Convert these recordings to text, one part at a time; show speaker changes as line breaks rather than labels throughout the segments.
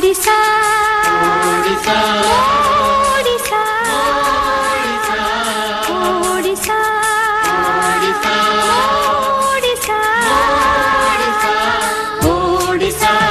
ओडिशा
ओडिशा
ओडिशा ओडिशा ओडिशा ओडिशा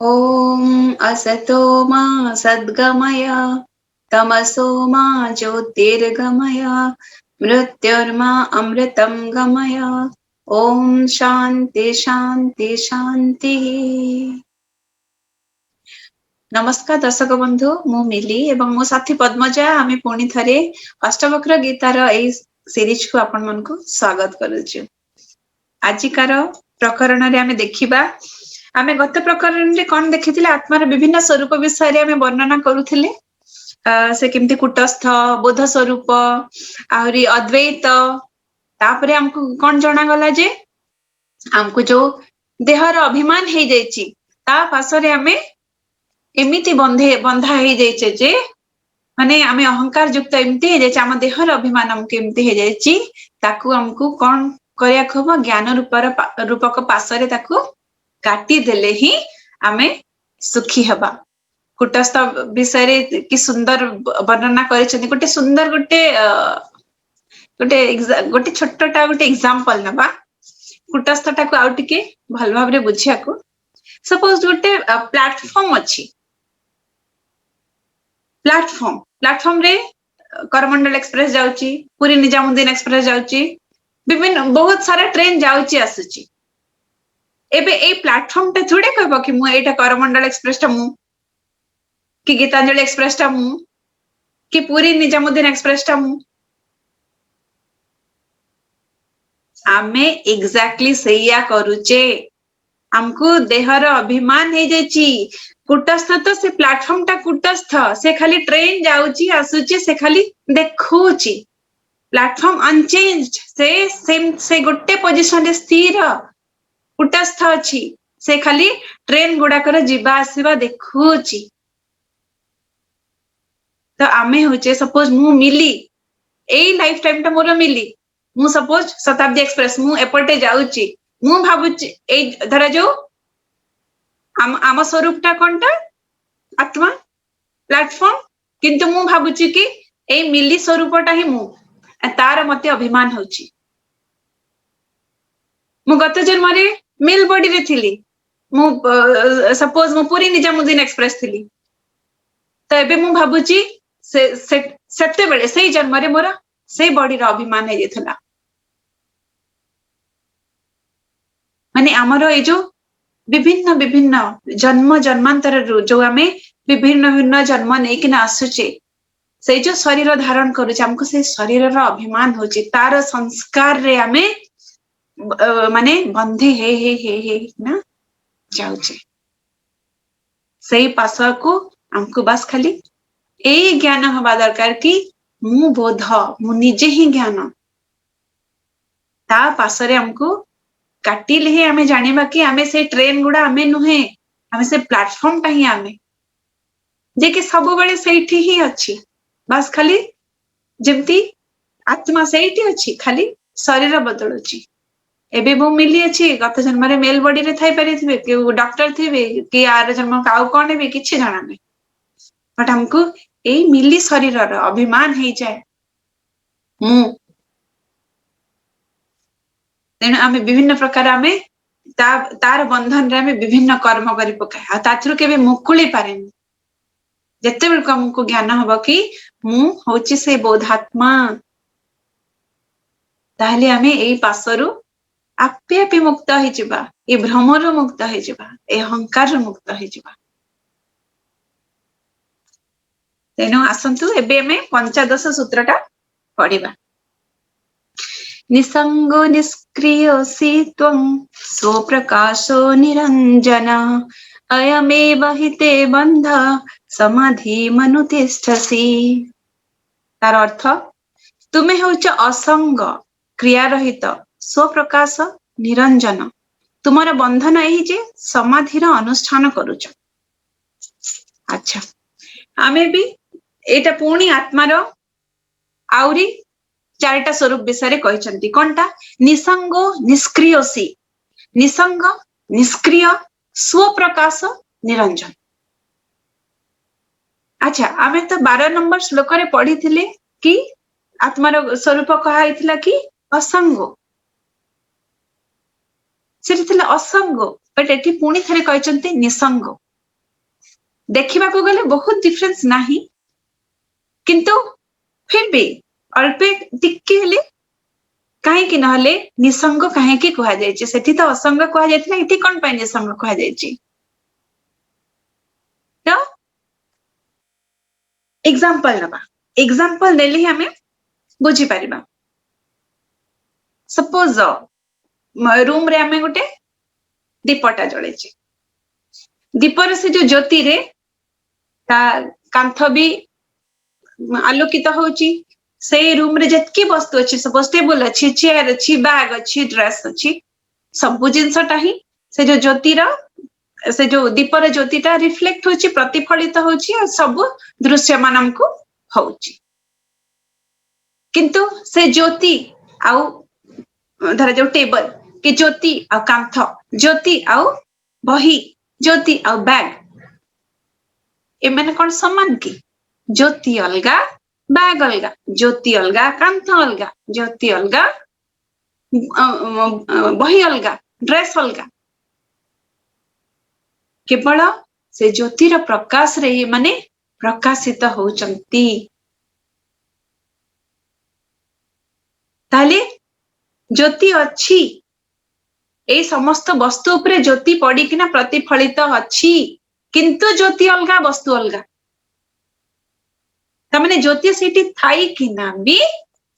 ॐ असतो मा सद्गमय तमसो मा ज्योतिर्गमय मृत्युर्मा अमृतं गमय ॐ शान्ति शान्ति शान्ति। नमस्कार दर्शक बंधु मु मिली एवं मो साथी पद्मजा आमे पुणी थरे अष्टवक्र गीतार एई सीरीज को आपण मन को स्वागत करूछु। आजिकार प्रकरण रे आमे देखिबा आमे गत प्रकरण रे कोन देखिथिले आत्मार विभिन्न स्वरूप विषय रे आमे वर्णना करूथिले से केमती कुटस्थ बोध स्वरूप आहुरी अद्वैत तापरे हमको कोन जणा गला जे हमको जो देहर अभिमान हे जायछि ता पासरे आमे एमिति बंधा हे जायछे जे माने आमे अहंकार युक्त एमिति हे जायछि आम देहर अभिमान हमको एमिति हे जायछि ताकू हमको कोन करिया खबो ज्ञान रूपक पासरे ताकू काटी देले ही आमे सुखी हबा। कुटस्थ विषय रे कि सुंदर वर्णना करिसथि गोटे सुंदर गोटे छोटटा गोटे एग्जांपल नबा कुटस्थटा को आउ टिके भल भाव रे बुझिया को सपोज गोटे प्लेटफॉर्म अछि प्लेटफॉर्म रे करमंडल एक्सप्रेस जाउची पुरी निजामुद्दीन एक्सप्रेस जाउची विभिन्न बहुत सारा ट्रेन जाउची आसुची एबे ए प्लेटफॉर्म टे थोड़े कहबो कि मु एटा करमंडल एक्सप्रेस टा मु कि गीतांजलि एक्सप्रेस टा मु कि पुरी निजामुद्दीन एक्सप्रेस टा मु आमे एग्जैक्टली सैया करूचे हमको देहर अभिमान हे जायची कुटस्थ तो से प्लेटफॉर्म टा कुटस्थ से खाली ट्रेन जाउची आसुची से खाली देखुची प्लेटफॉर्म अनचेंज्ड से गोटे पोजीशन रे स्थिर कुटस्थ अछि से खाली ट्रेन गुडाकर जीवा आसीबा देखुची तो आमे होचे सपोज मु मिली एई लाइफ टाइम टा मोर मिली मु सपोज शताब्दी एक्सप्रेस मु एपटे जाउची मु भाबुची ए धरा जो आम स्वरूप टा कोनटा आत्मा प्लेटफॉर्म किंतु मु भाबुची कि ए मिली स्वरूपटा ही मु तार मते अभिमान होची मु गत जन्म रे मिल बॉडी रे थिली मु सपोज मु पुरी निजामुद्दीन एक्सप्रेस थिली तो एबे मु भाबुची सेते बेले सेई जन्म रे मोरा से बॉडी रो अभिमान हे जेथला माने हमरो ए जो विभिन्न जन्म जन्मांतर जो आमे विभिन्न जन्म नै कि ना आसुचे से जो शरीर धारण करूचे हमको से शरीर रो अभिमान होची तार संस्कार रे आमे माने बंधे हे ना जाउचे सही पासा को हमको बस खाली ए ज्ञान हवा दरकार कि मु बोध मु निजे ही ज्ञान ता पासरे हमको काटिले ही हमें जानिबा कि हमें से ट्रेन गुडा हमें नुहे हमें से प्लेटफॉर्म ता ही हमें जे कि सब बळे सेठी ही अछि बस खाली जेमती आत्मा सेठी अछि खाली शरीर बदलुची एबे मु मिली अछि गत जन्म रे मेल बॉडी रे थाई परिथिबे कि डॉक्टर थिबे कि आर जन्म काउ कोन हेबे किछि जाना नै बट हमको ए मिली शरीर रो अभिमान हे जाय मु तेनु आमे विभिन्न प्रकार आमे तार बंधन रे आमे विभिन्न कर्म करि पकाय आ ताथरु केबे मुकुली पारेनी जत्ते बेल हमको ज्ञान हबो कि मु होची से बोधात्मा ताहले आमे एई पासरु आपे आपे मुक्त हे जिबा ए भ्रमर मुक्त हे जिबा ए अहंकार मुक्त हे जिबा तेनु आसंतु एबे हमें पंचदश सूत्रटा पढिबा निसंगो निष्क्रियोऽसि त्वं स्वप्रकाशो निरंजन अयमेव हि ते बन्ध समाधि मनुतिष्ठसि तार अर्थ तुमे होच असंग क्रिया रहित स्वप्रकाश निरंजन तुमर बंधन यही जे समाधि अनुष्ठान करुच। अच्छा आमे भी एटा पुणी आत्मार आउरी चारिटा स्वरूप विषय कहते कौनटा निसंग निष्क्रियसी निसंग निष्क्रिय स्वप्रकाश निरंजन। अच्छा आमे तो 12 नंबर श्लोक रे पढ़ी थिले कि आत्मार स्वरूप कहा कि असंग से असंग बट एठी पुणी थरे कहते निसंग। देखा गले बहुत डिफरेंस नहीं किंतु फिर भी अल्पे टिके हेले कहीं नहले निसंग कहीं कह जाए सेठी तो असंग कह जाए इति कौन पाई निसंग कह जाए तो एग्जांपल नबा एग्जांपल नेले ही हमें बुझी परिबा। सपोज रूम रे हमें गोटे दीपटा जळे दीपर से जो ज्योति रे ता कांथ भी आलोकित होची से रूम रे जतकी वस्तु अच्छी सब टेबल अच्छी चेयर अच्छी बैग अच्छी ड्रेस अच्छी सब जिनसटा ही से जो ज्योतिर से जो दीपर ज्योतिटा रिफ्लेक्ट होची प्रतिफलित होची और सब दृश्य मानम को होची किंतु से ज्योति आउ धरा जो टेबल कि ज्योति आ कांथ ज्योति आउ बही ज्योति आउ बैग ए माने कौन समान की ज्योति अलगा बैग अलगा ज्योति अलगा कांथ अलगा ज्योति अलगा बही अलगा ड्रेस अलगा केवल से ज्योतिर प्रकाश रे माने प्रकाशित होचंती। ताले ज्योति अच्छी ए समस्त वस्तु उपरे ज्योति पड़ी किना प्रतिफलित अच्छी किंतु ज्योति अलगा वस्तु अलगा तमने ज्योति सेठी थाई किना भी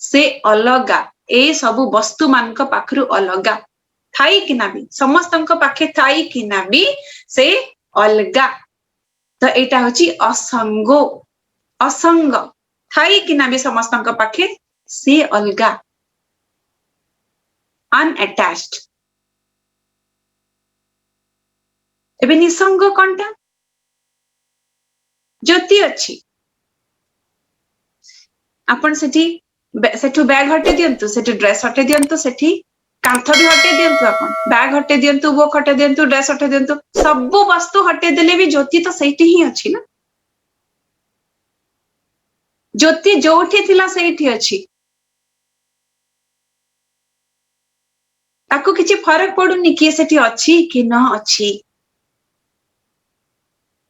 से अलगा ए सबु वस्तु मानक पाखरु अलगा थाई किना भी समस्तंक पाखे थाई किना भी से अलगा तो एटा होची असंगो असंग थाई किना भी समस्तंक पाखे से अलगा अनअटैच्ड। एबे निसंग कोनटा ज्योति अच्छी आपण सेठी सेठू बैग हटे दियंतु सेठी ड्रेस हटे दियंतु सेठी कांथ भी हटे दियंतु आपण बैग हटे दियंतु बुक हटे दियंतु ड्रेस हटे दियंतु सब वस्तु हटे देले भी ज्योति तो सेठी ही अच्छी ना ज्योति जोठी थिला सेठी अच्छी ताको किछि फरक पडुनी कि सेठी अच्छी कि न अच्छी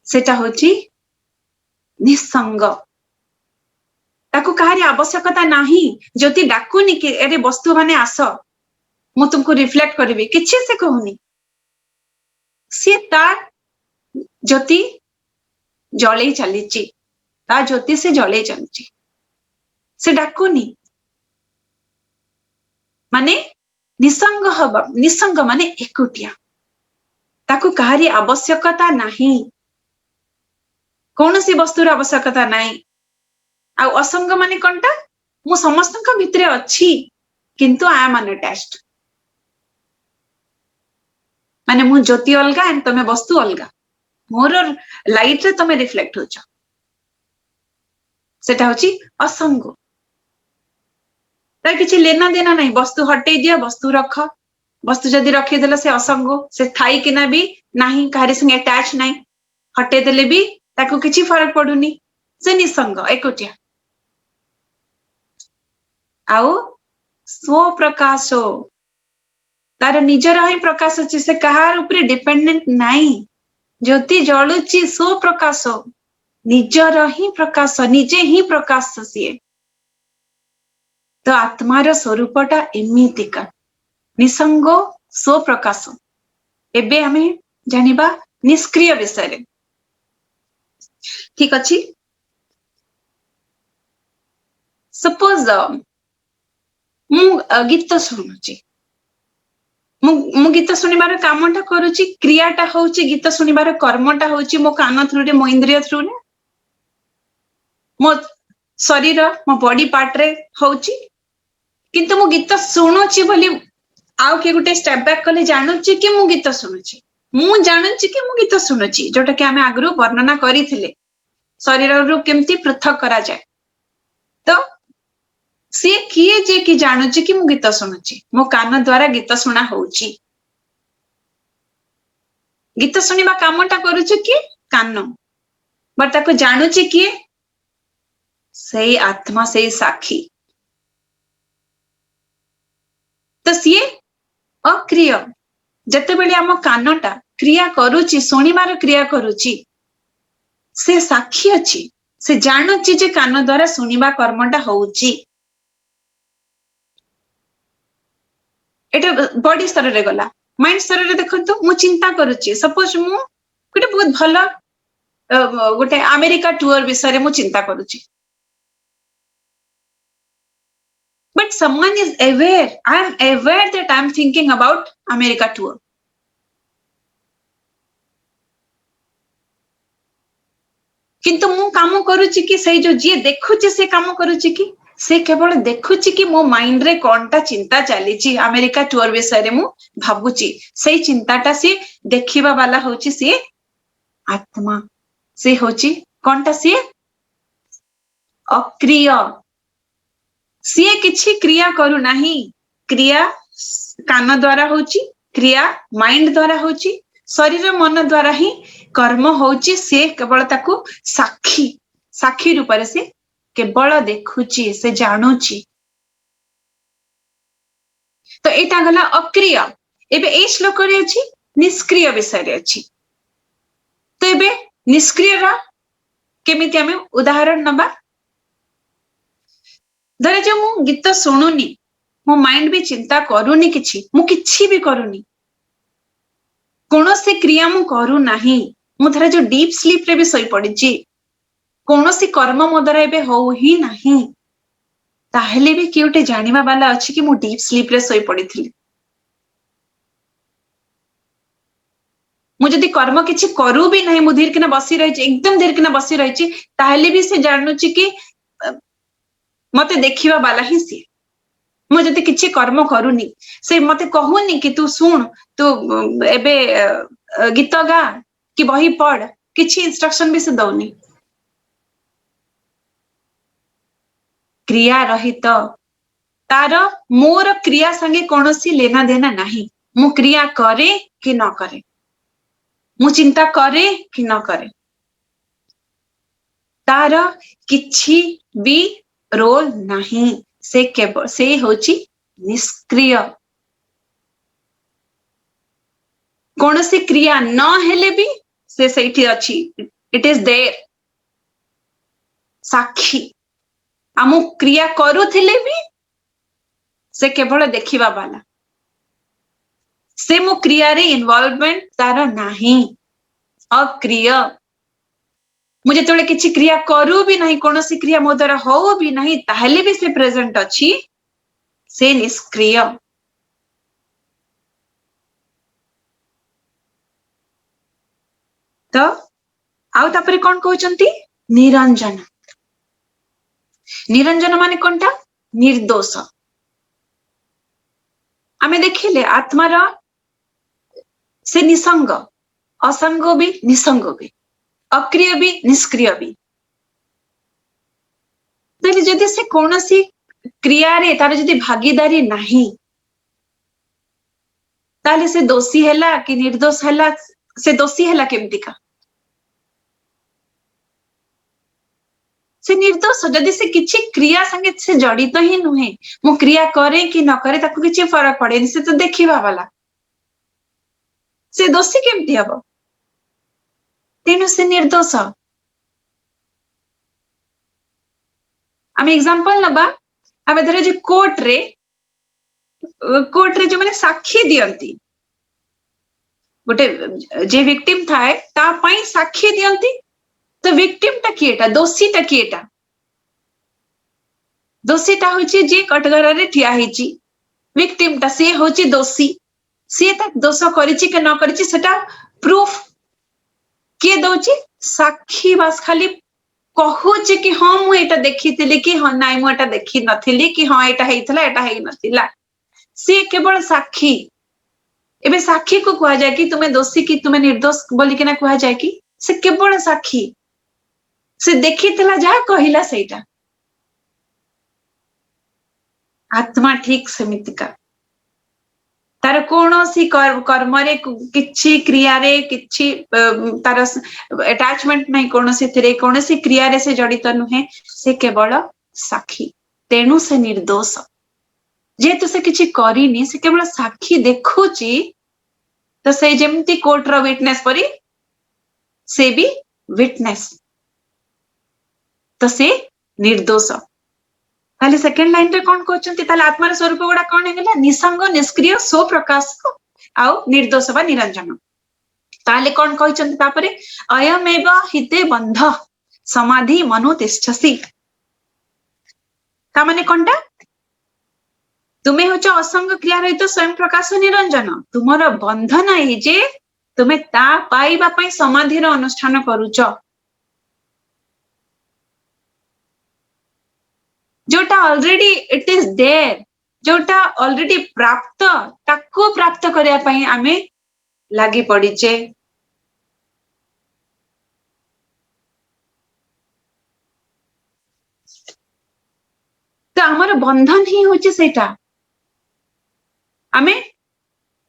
सेटा होची निसंग ताको कहारी आवश्यकता नाही ज्योति डाकुनी कि अरे वस्तु माने आस मु तुमको रिफ्लेक्ट करबी किछि से कहूनी से तार ज्योति जळे चलीची ता ज्योति से जळे चलीची से डाकुनी माने निसंग हब निसंग माने एकुटिया ताको कहारी आवश्यकता नाही कौन सी वस्तुर आवश्यकता नाही आ असंग माने कोनटा मु समस्तक भितरे अच्छी किंतु आई एम अनअटैच्ड माने मु ज्योति अलगा एंड तमे वस्तु अलगा मोर लाइट रे तमे रिफ्लेक्ट होछ सेटा होची असंग तार किछि लेना देना नहीं वस्तु हटे दिया वस्तु रख वस्तु जदि रखी देला से असंग से थाई किना भी नाही काहारी संगे अटैच नाही हटे देले भी ताको किछि फरक पडुनी से निसंग एकोटिया आउ स्व प्रकाशो तार निजर ही प्रकाश अच्छी से कहार ऊपर डिपेंडेंट नहीं ज्योति जलुची स्व प्रकाश निजर ही प्रकाश निजे ही प्रकाश सीए तो आत्मार स्वरूपटा एमितिका निसंगो स्व प्रकाश। एबे हमें जानिबा निष्क्रिय विषय ठीक अच्छी। सपोज मु गीत शुणुची मु गीत शुणिबार कामटा करूची क्रियाटा होची गीत शुणिबार कर्मटा होची मो कान थ्रू रे मो इंद्रिय थ्रू रे मो शरीर मो बॉडी पार्ट रे होची किंतु मु गीत शुणुची बोली आउ किए गोटे स्टेप बैक कले जानुची कि मु गीत शुणुची मु जानुची कि मु गीत शुणुची जोटा कि आमे आगरु वर्णना करिथिले शरीर रु केमती पृथक करा जाए तो सी किए जे कि जानुची कि मु गीत शुणुची मो कान द्वारा गीत शुणा होउची गीत शुणिबा कामटा करूची कि कान बट ताको जानुची किए सही आत्मा सही साक्षी तो सीए अक्रिय जेतेबेले आम कानटा क्रिया करूची शुणिबार क्रिया करूची से साक्षी अच्छी से जानुची जे कान द्वारा शुणिबा कर्मटा होउची एटा बॉडी स्तर रे गला माइंड स्तर रे देखंतु मु चिंता करूची सपोज मु गोटे बहुत भलो गोटे अमेरिका टूर विषय रे मु चिंता करूची but someone is aware I am aware that I am thinking about America tour किंतु मु काम करूची कि से जो जी देखुची से काम करूची कि से केवल देखुची कि मो माइंड रे कोनटा चिंता चलीची अमेरिका टूर विषय रे मु भाबुची से चिंताटा से देखिबा वाला होची से आत्मा से होची कोनटा से अक्रिय सीए किछि क्रिया करू नाही क्रिया कान द्वारा होची क्रिया माइंड द्वारा होची शरीर मन द्वारा ही कर्म होची से केवल ताकू साक्षी साक्षी रूप से केवल देखुची से जानुची तो एटा गला अक्रिय एबे ए श्लोक रे अछि निष्क्रिय विषय रे अछि तो एबे निष्क्रिय रा केमिति हमें उदाहरण नबा धरे जो मु गीत शुणुनी मो माइंड भी चिंता करूनी किछि मु किछि भी करूनी कोनोसी क्रिया मु करू नाही मु धरे जो डीप स्लीप रे भी सोई पड़िची कोनोसी कर्म मो द्वारा एबे हो ही नाही ताहेले भी किउटे जानिबा वाला अछि कि मु डीप स्लीप रे सोई पड़िथिली मु जदी कर्म किछि करू भी नाही मु धीर किना बसी रहिची एकदम धीर किना बसी रहिची ताहेले भी से जाननुची कि मते देखिबा वाला ही सी मु जदी किछि कर्म करूनी से मते कहूनी कि तू सुन तू एबे गीत गा कि बही पढ़ किछि इंस्ट्रक्शन भी से दउनी क्रिया रहित तार मोर क्रिया संगे कोनोसी लेना देना नाही मु क्रिया करे कि न करे मु चिंता करे कि न करे तार किछि भी रोल नहीं से केवल से होची निष्क्रिय कौन सी क्रिया न हेले भी से सही अच्छी इट इज देयर साक्षी आमु क्रिया करूथिले भी से केवल देखिबा वाला से मो क्रिया रे इन्वॉल्वमेंट तार नहीं अक्रिय मुझे तोले किछि क्रिया करू भी नहीं कौन सी क्रिया मो द्वारा हो भी नहीं ताहले भी से प्रेजेंट अच्छी से निष्क्रिय तो आउ तापरे कौन कहउचंती निरंजन निरंजन माने कोनटा निर्दोष आमे देखिले आत्मार से निसंग असंग भी निसंग भी अक्रिय भी निष्क्रिय भी तले जदि से कोनोसी क्रिया रे तार जदि भागीदारी नाही ताले से दोषी हैला कि निर्दोष हैला से दोषी हैला केमती का से निर्दोष जदि से किछि क्रिया संगे से जड़ित ही नुहे मु क्रिया करे कि न करे ताको किछि फरक पड़ेनी से तो देखिबा वाला से दोषी केमती हबो तेणु से निर्दोष आम एग्जांपल नबा आमे धरे जो कोर्ट रे जो माने साक्षी दियंती गोटे जे विक्टिम थाए ता पई साक्षी दियंती तो विक्टिम टा किएटा दोषीटा किएटा दोषीटा होची जे कटघरा रे ठिया हेची विक्टिम टा से होची दोषी से ता दोष करिची के न करिची सेटा प्रूफ किए दउची साक्षी बस खाली कहूची कि हाँ मु एटा देखिथिली कि हाँ नाइ मु एटा देखि नथिली कि हाँ एटा हेइथला एटा हेइ नथिला सी केवल साक्षी एबे साक्षी को कहा जाए कि तुम्हें दोषी कि तुम्हें निर्दोष बोली कि ना कहा जाए कि से केवल साक्षी से देखिथिला जा कहिला सेटा आत्मा ठीक सेमितिका तार कौनसी कर्म रे किछि क्रिया रे किछि तार अटैचमेंट नहीं कौनसी क्रिया रे से जड़ित नुहे से केवल साक्षी तेणु से निर्दोष जेहेतु से किछि करिनी से केवल साक्षी देखुची तो से जेमती कोर्ट रो विटनेस परी से भी विटनेस तो से निर्दोष ताले सेकंड लाइन रे कोन कहचंती ताले आत्मार स्वरूप गुडा कोन हेगला निसंग निष्क्रिय सो प्रकाश आउ निर्दोष बा निरंजन ताले कोन कहचंती तापरे अयमेव हिते बंध समाधि मनो तिष्ठसी ता माने कोनटा तुमे होच असंग क्रिया रहित स्वयं प्रकाश निरंजन तुमर बंधन ए जे तुमे ता पाइबा पई समाधि रो अनुष्ठान करूच जोटा ऑलरेडी इट इज देयर जोटा ऑलरेडी प्राप्त ताको प्राप्त करिया पई आमे लागि पडिचे तो हमर बंधन ही होचे सेटा आमे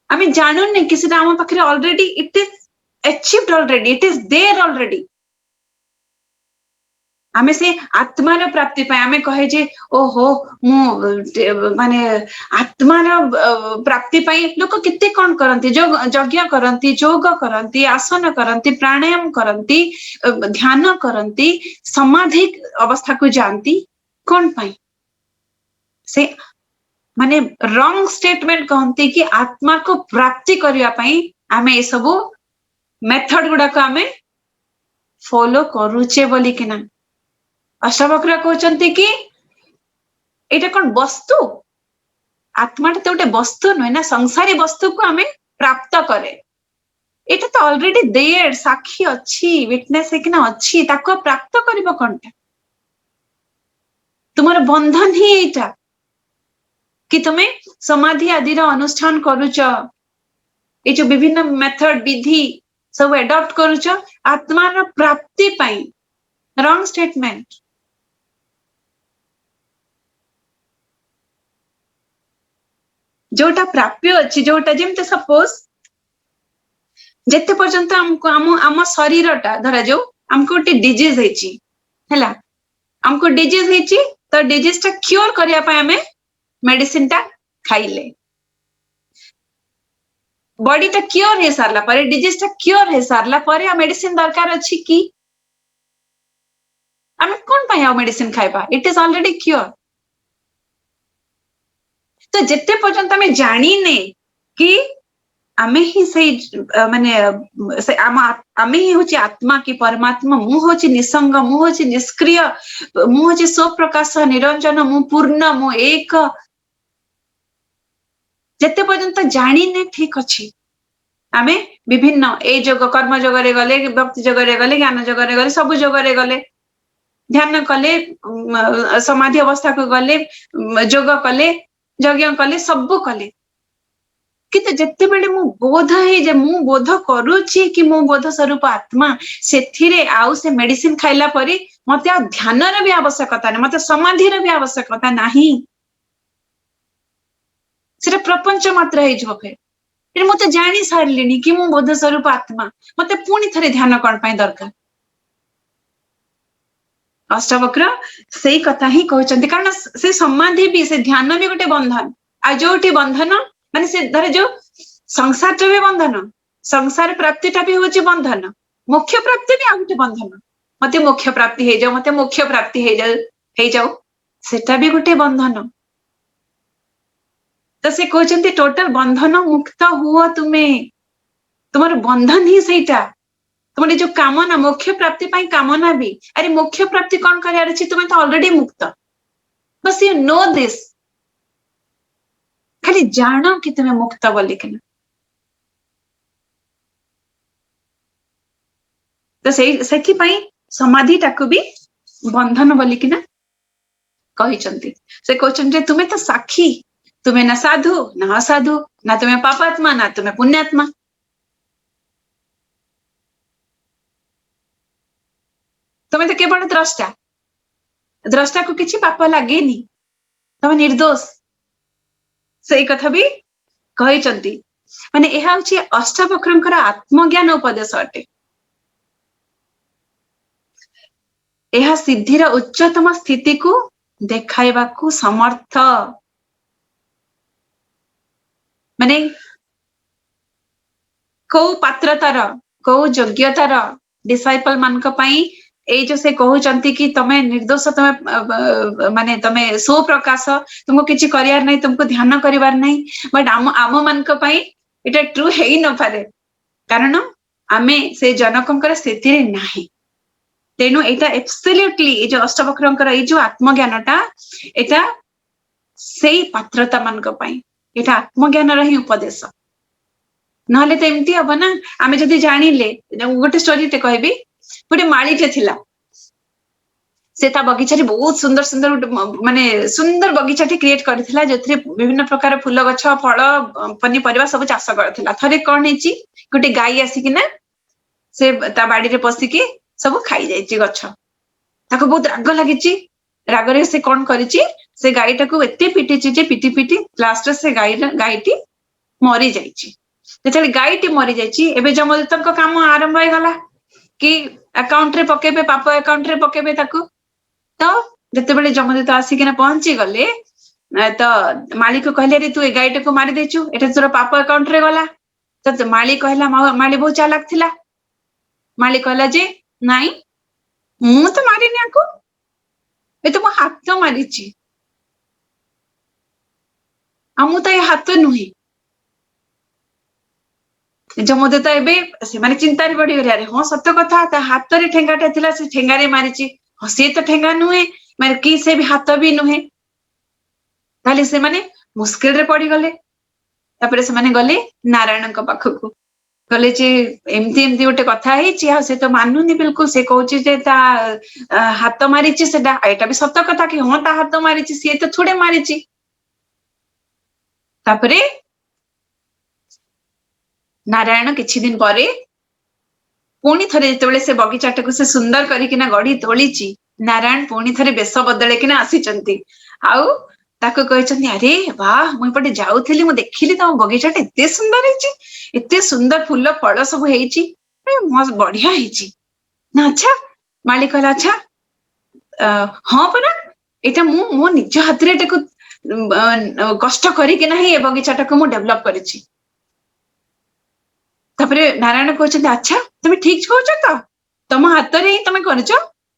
आमे जानू नै कि सेटा हम पाखरे already it is achieved already it is there already आमे से आत्मार प्राप्ति पाए आमे कहे जे ओहो मु माने आत्मार प्राप्ति पाए लोक किते कोन करंती जो यज्ञ करंती योग करंती आसन करंती प्राणायाम करंती ध्यान करंती समाधि अवस्था को जानती कोन पाए से माने रॉन्ग स्टेटमेंट कहंती कि आत्मा को प्राप्ति करिया पाए आमे ए सब मेथड गुडा को आमे फॉलो करूचे बोली कि ना अष्टावक्र कहते कि एटा कौन वस्तु आत्मा तो गोटे वस्तु नुहे ना संसारी वस्तु को आमे प्राप्त करे एटा तो ऑलरेडी देयर साक्षी अच्छी विटनेस है कि ना अच्छी ताको प्राप्त करिबो कोनटा तुमर बंधन ही एटा कि तुमे समाधि आदि रो अनुष्ठान करूच ए जो विभिन्न मेथड विधि सब एडॉप्ट करूच आत्मा रो प्राप्ति पाई रॉन्ग स्टेटमेंट जोटा प्राप्य अच्छी जोटा जेमते सपोज जेते पर्यंत हमको आम शरीरटा धरा जो हमको गोटे डिजीज हेची हैला हमको डिजीज हेची तो डिजीज टा क्योर करिया पय हमें मेडिसिन टा खाइले बॉडी टा क्योर हे सारला पर डिजीज टा क्योर हे सारला पर मेडिसिन दरकार अछि कि हमें कौन पाया मेडिसिन खाइबा इट इज ऑलरेडी क्योर तो जिते पर्यंत हमें जानी ने कि आमे ही से माने से आमे ही होची आत्मा की परमात्मा मु होची निसंग मु होची निष्क्रिय मु होची स्वप्रकाश निरंजन मु पूर्ण मु एक जिते पर्यंत जानी ने ठीक अछि आमे विभिन्न ए जोग कर्म जोग रे गले भक्ति जोग रे गले ज्ञान जोग रे गले सब जोग रे गले ध्यान कले समाधि अवस्था को गले जोग कले यज्ञ कले सब कले किंतु जेते बेले मु बोध है जे मु बोध करूची कि मु बोध स्वरूप आत्मा सेथिरे आउ से मेडिसिन खाइला परी मते ध्यान रे भी आवश्यकता नै मते समाधि रे भी आवश्यकता नाही सेटा प्रपंच मात्र है जो फिर मते जानी सारलिनी कि मु बोध स्वरूप आत्मा मते पुनी थरे ध्यान कोन पय दरकार अष्टावक्र से कथा ही कहते कारण से समाधि भी से ध्यान भी गोटे बंधन आ जोटी बंधन माने से धरे जो संसार टा भी बंधन संसार प्राप्ति टा भी होची बंधन मोक्ष प्राप्ति भी आ गोटे बंधन मते मोक्ष प्राप्ति हे जाओ मते मोक्ष प्राप्ति हे जाओ सेटा भी गोटे बंधन तो से कहते टोटल बंधन मुक्त हुआ तुम्हार बंधन ही सेटा तुम्हारे जो कामना मोक्ष प्राप्ति पाई कामना भी अरे मोक्ष प्राप्ति कौन कर तुम्हें तो ऑलरेडी मुक्त बस यू नो दिस खाली जानो कि तुम्हें मुक्त बोली कि तो से समाधि टाकू भी बंधन बोली कि से कहते तुम्हें तो साक्षी तुम्हें ना साधु ना असाधु, ना तुम्हें पापात्मा ना तुम्हें पुण्यात्मा। तुम्हें तो केवल द्रष्टा, द्रष्टा को किसी पाप लगेनी, तमे निर्दोष। सेई कथा भी कहिचंती। माने एहा होची अष्टवक्रंकर आत्मज्ञान उपदेश अटे। एहा सिद्धिर उच्चतम स्थिति को देखाइबाकू समर्थ। माने को पात्रतार को योग्यतार डिसाइपल मान पई ए जो से कहउचंती कि तमे निर्दोष, तमे माने तमे सुप्रकाश, तुमको किछि करियार नहीं, तुमको ध्यान करिवार नहीं। बट आम मान पई एटा ट्रू हेई न पारे, कारण आमे से जनकंकर स्थिति रे नाही। तेनु एटा एब्सोल्युटली ए जो अष्टवक्रंकर ए जो आत्मज्ञानटा एटा सेई पात्रता मान पई, एटा आत्मज्ञान रे ही उपदेश। नहले तो एमती हम ना, आमे जदि जानिले। गोटे स्टोरी टे कहबी। गोटे माळीटे थिला, से ता बगीचा बहुत सुंदर सुंदर माने सुंदर बगीचाटी क्रिएट करथिला, जेथरे विभिन्न प्रकार फूल गछ फल पनीपरिया सब चाष करथिला। थरे कोन हेची, गोटे गाई आसिकिना से ता बाड़ी रे पसिकी सब खाई जाईची गछ। ताको बहुत राग लागिची। रागरे से कोन करिची, से गाईटा को एते पिटिची जे पिटी पिटी लास्ट से गाईटी मरी जाईची। जेतले गाईटी मरी जाईची, एबे जमदूतक काम आरंभ होई गला कि अकाउंट रे पकेबे, पाप अकाउंट रे पकेबे ताको। तो जते बेले जमदूत आसिकिना पहुंची गले, तो माली को कहले रे तू ए गाईटा को मारी देचु, एटा तोर पाप अकाउंट रे गला। तो माली कहला, माली बहुत चालाक थिला। माली कहला जे नाही, मु तो मारिनी आको, ए तो मो हाथ मारिची, आ मु तो ए हाथ नुहे। जमदूत एबे से माने चिंता रे पड़ी गले, अरे हां सत्य कथा, ता हाथ रे ठेंगाटा थिला, से ठेंगा रे मारिची। हां से तो ठेंगा नुहे, माने की से भी हाथ भी नुहे। ताले से माने मुश्किल रे पड़ी गले। तापरे से माने गले नारायण को पाखकू, गले जे एमती एमती गोटे कथा हेची, आ से तो मानुनी बिल्कुल। से कहूची जे ता हाथ मारिची, सेटा एटा भी सत्य कथा कि हां ता हाथ मारिची, से तो थोड़े मारिची। तापरे नारायण किछि दिन परे पुणी थरे जेतेबेले से बगीचाटा को से सुंदर करिकिना गढ़ी तोलीची, नारायण पुणी थरे बेश बदलेकिना आसीचंती। आउ ताको कहचंती, अरे वाह, मु पटे जाउथिली, मु देखिली तम बगीचाटा एते सुंदर हेची, एते सुंदर फूल फल सब हेची, मस्त बढ़िया हेची ना। अच्छा माली कहला, अच्छा हां परा, एटा मु मो निज हाथ रे एटाको कष्ट करिकिना ही ए बगीचाटा को मु डेवलप करिची। तापरे नारायण कहते, अच्छा तुम ठीक कहछ तो, तुम हाथ रे ही तुम करछ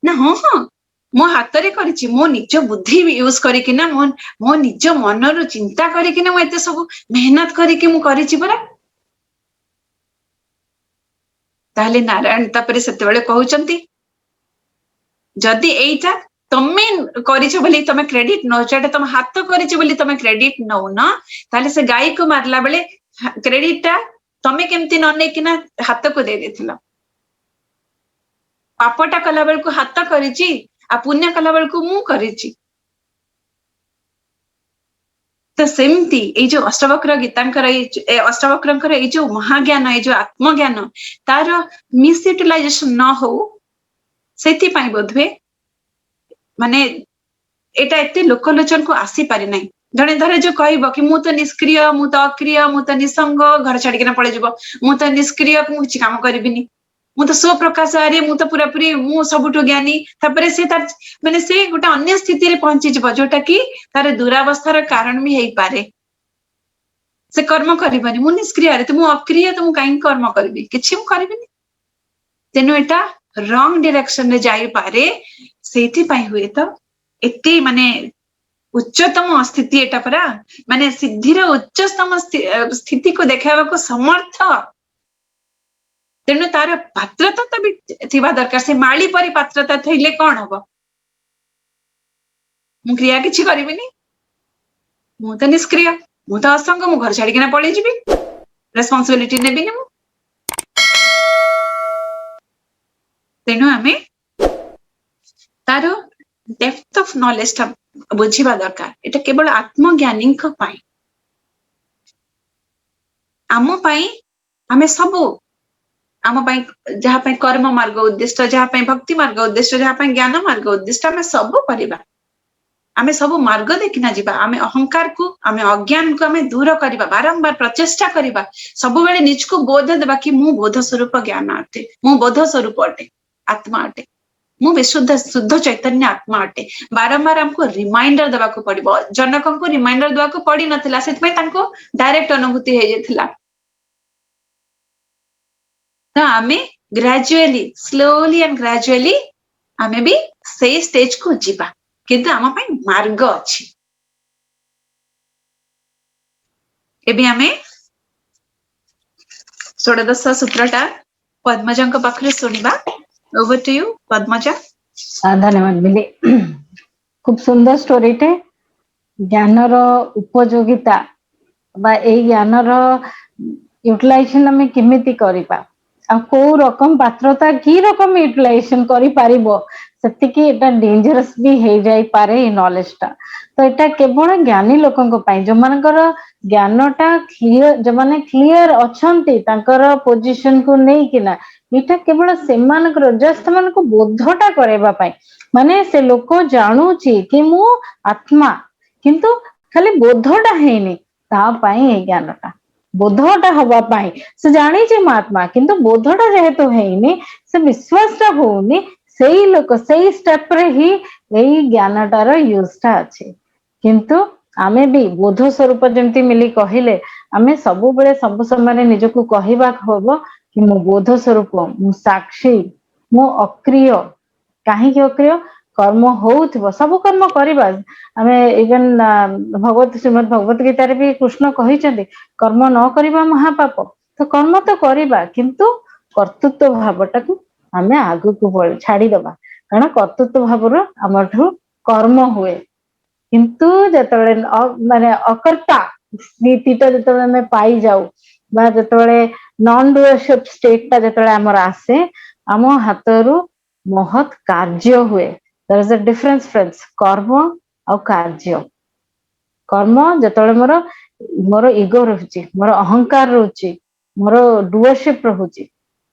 ना? हाँ हाँ मो हाथ रे करिछि, मो निज बुद्धि यूज करिकिना, मो निज मन रु चिंता करिकिना, मो एते सब मेहनत करिकि मु करिछि परा। ताहले नारायण तापरे सेते बेले कहउचंती, जदि एइटा तमे करिछ बोली तमे क्रेडिट न चाटे, तम हाथ करिछ बोली तमे क्रेडिट नौ न, ताहले से गाय को मारला बेले क्रेडिटटा तमे केमती न नेकिना हाथ को दे देथिला। पापटा कला बेल को हाथ करिची, आ पुण्य कला बेल को मु करिची। तो सेमती ए जो अष्टवक्र गीतांकर अष्टवक्रंकर ए जो महाज्ञान, ए जो आत्मज्ञान, तार मिस यूटिलाइजेशन न हो, सेति पाई बोधवे माने एटा एते लोकलोचन को आसी पारि नाही। जने धरे जो कहब कि मु तो निष्क्रिय, मु तो अक्रिय, मु तो निसंग, घर छाड़िकिना पळे जीवो, मु तो निष्क्रिय, मु किछि काम करिबिनी, मु तो स्वप्रकाश, अरे मु तो पूरा पूरी मु सबुठु ज्ञानी। तापरे से तार माने से गोटे अन्य स्थिति रे पहुंची जीवो, जोटा कि तार दुरावस्थार कारण भी हेई पारे। से कर्म करिबानी, मु निष्क्रिय, अरे तो मु अक्रिय, तो मु काई कर्म करबी, किछि मु करिबिनी। तेनु एटा रॉन्ग डायरेक्शन रे जाई पारे। सेति पाई हुए तो एते माने उच्चतम स्थिति एटा परा, माने सिद्धिर उच्चतम स्थिति को देखावा को समर्थ। तेनु तार पात्रता तो भी थिबा दरकार। से माली परि पात्रता थइले कोन हबो? मु क्रिया किछि करिबिनी, मु तो निष्क्रिय, मु तो असंग, मु घर छाड़ी किना पळे जिबी, रेस्पोंसिबिलिटी नेबिनी मु। तेनु आमे तारो डेप्थ ऑफ नॉलेज ता बुझिबा दरकार। एटा केवल आत्मज्ञानी पाई। आम पाई आमे सबू आम पाई जहाँ पाई कर्म मार्ग उद्दिष्ट जहाँ पाई भक्ति मार्ग उद्दिष्ट जहाँ पाई ज्ञान मार्ग उद्दिष्ट आमे सबू करिबा आमे सब मार्ग देखिना जीवा आमे अहंकार को आमे अज्ञान को आमे दूर करबा बारंबार प्रचेष्टा करबा सब बेले निज को बोध देबा कि मु बोध स्वरूप ज्ञान अटे मु बोध स्वरूप अटे आत्मा अटे मु विशुद्ध शुद्ध चैतन्य आत्मा अटे बारंबार हमको रिमाइंडर देबा को पड़िबो जनक को रिमाइंडर देबा को पड़ी नथिला सेत में तांको डायरेक्ट अनुभूति हे जेथिला तो आमे ग्रेजुअली स्लोली एंड ग्रेजुअली आमे भी सेई स्टेज को जीवा किंतु आम पाई मार्ग अछि एबे आमे षोडश सूत्रटा पद्मजंक पाखरे सुनिबा ओवर टू यू पद्मजा
धन्यवाद मिली खूब सुंदर स्टोरी टे ज्ञानर उपयोगिता बा ए ज्ञानर यूटिलाइजेशन हमें केमिति करिबा आ को रकम पात्रता की रकम यूटिलाइजेशन करि पारिबो सेतिकी एटा डेंजरस भी हे जाई पारे ए नॉलेज टा तो एटा केवल ज्ञानी लोकन को पाई जो मानकर ज्ञानटा क्लियर जो माने क्लियर अछंती तांकर पोजीशन को नै किना एटा केवल सेमानकर जस्ट मन को बोधटा करेबा पाई माने से लोक जानुची कि मु आत्मा किंतु खाली बोधटा हेनी ता पाई ए ज्ञानटा बोधटा हवा पाई से जानी जे महात्मा किंतु बोधटा जेहेतु हेनी से विश्वासटा होनी सेई लोक सेई स्टेप रे ही एई ज्ञानटार यूजटा अछि किंतु आमे भी बोध स्वरूप जेमती मिली कहिले आमे सब बेले सब समय निजको कहिबा होबो कि मो बोध स्वरूप मु साक्षी मु अक्रिय काहे कि अक्रिय कर्म होउथबो सब कर्म करिबा आमे इवन भगवत श्रीमद् भगवत गीता रे भी कृष्ण कहिचंदी कर्म न करिबा महापाप तो कर्म तो करिबा किंतु कर्तृत्व भावटा को आमे आगु को छाड़ी दबा कारण कर्तृत्व भावर हमठु कर्म हुए किंतु जतबे माने अकर्ता नीतिटा जतबे हमें पाई जाऊ बा जतबे नॉन डुअरशिप स्टेट टा जतबे हमर आसे हम हातरू महत कार्य हुए there is a difference friends कर्म और कार्य कर्म जतबे मोर मोर ईगो रहउची मोर अहंकार रहउची मोर डुअरशिप रहउची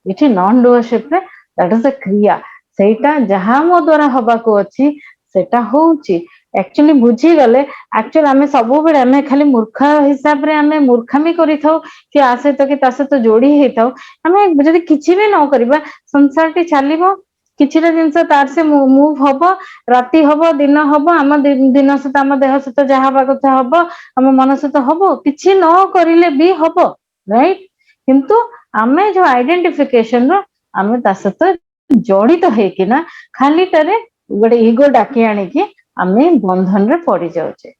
इठी नॉन डुअरशिप रे दैट इज अ क्रिया सेटा जहां मो द्वारा हबा को अछि सेटा होउची एक्चुअली बुझी गले एक्चुअली आमे सब बेले आमे खाली मूर्ख हिसाब रे आमे मूर्खामी करि थाउ कि आसे तो कि तासे तो जोड़ी हे थाउ आमे जदी किछि भी न करबा संसार टी चलीबो किछिटा जिंस तार से मूव हबो राती हबो दिन हबो आम दिन से आम देह सहित जहा कथा हबो आम मन सहित हबो किछि न करिले भी हबो राइट किंतु आमे जो आइडेंटिफिकेशन रो आमे ता सहित जड़ित हेकि ना खाली टारे गोटे ईगो डाकी आनी कि आमे बंधन रे पड़ी जाउचे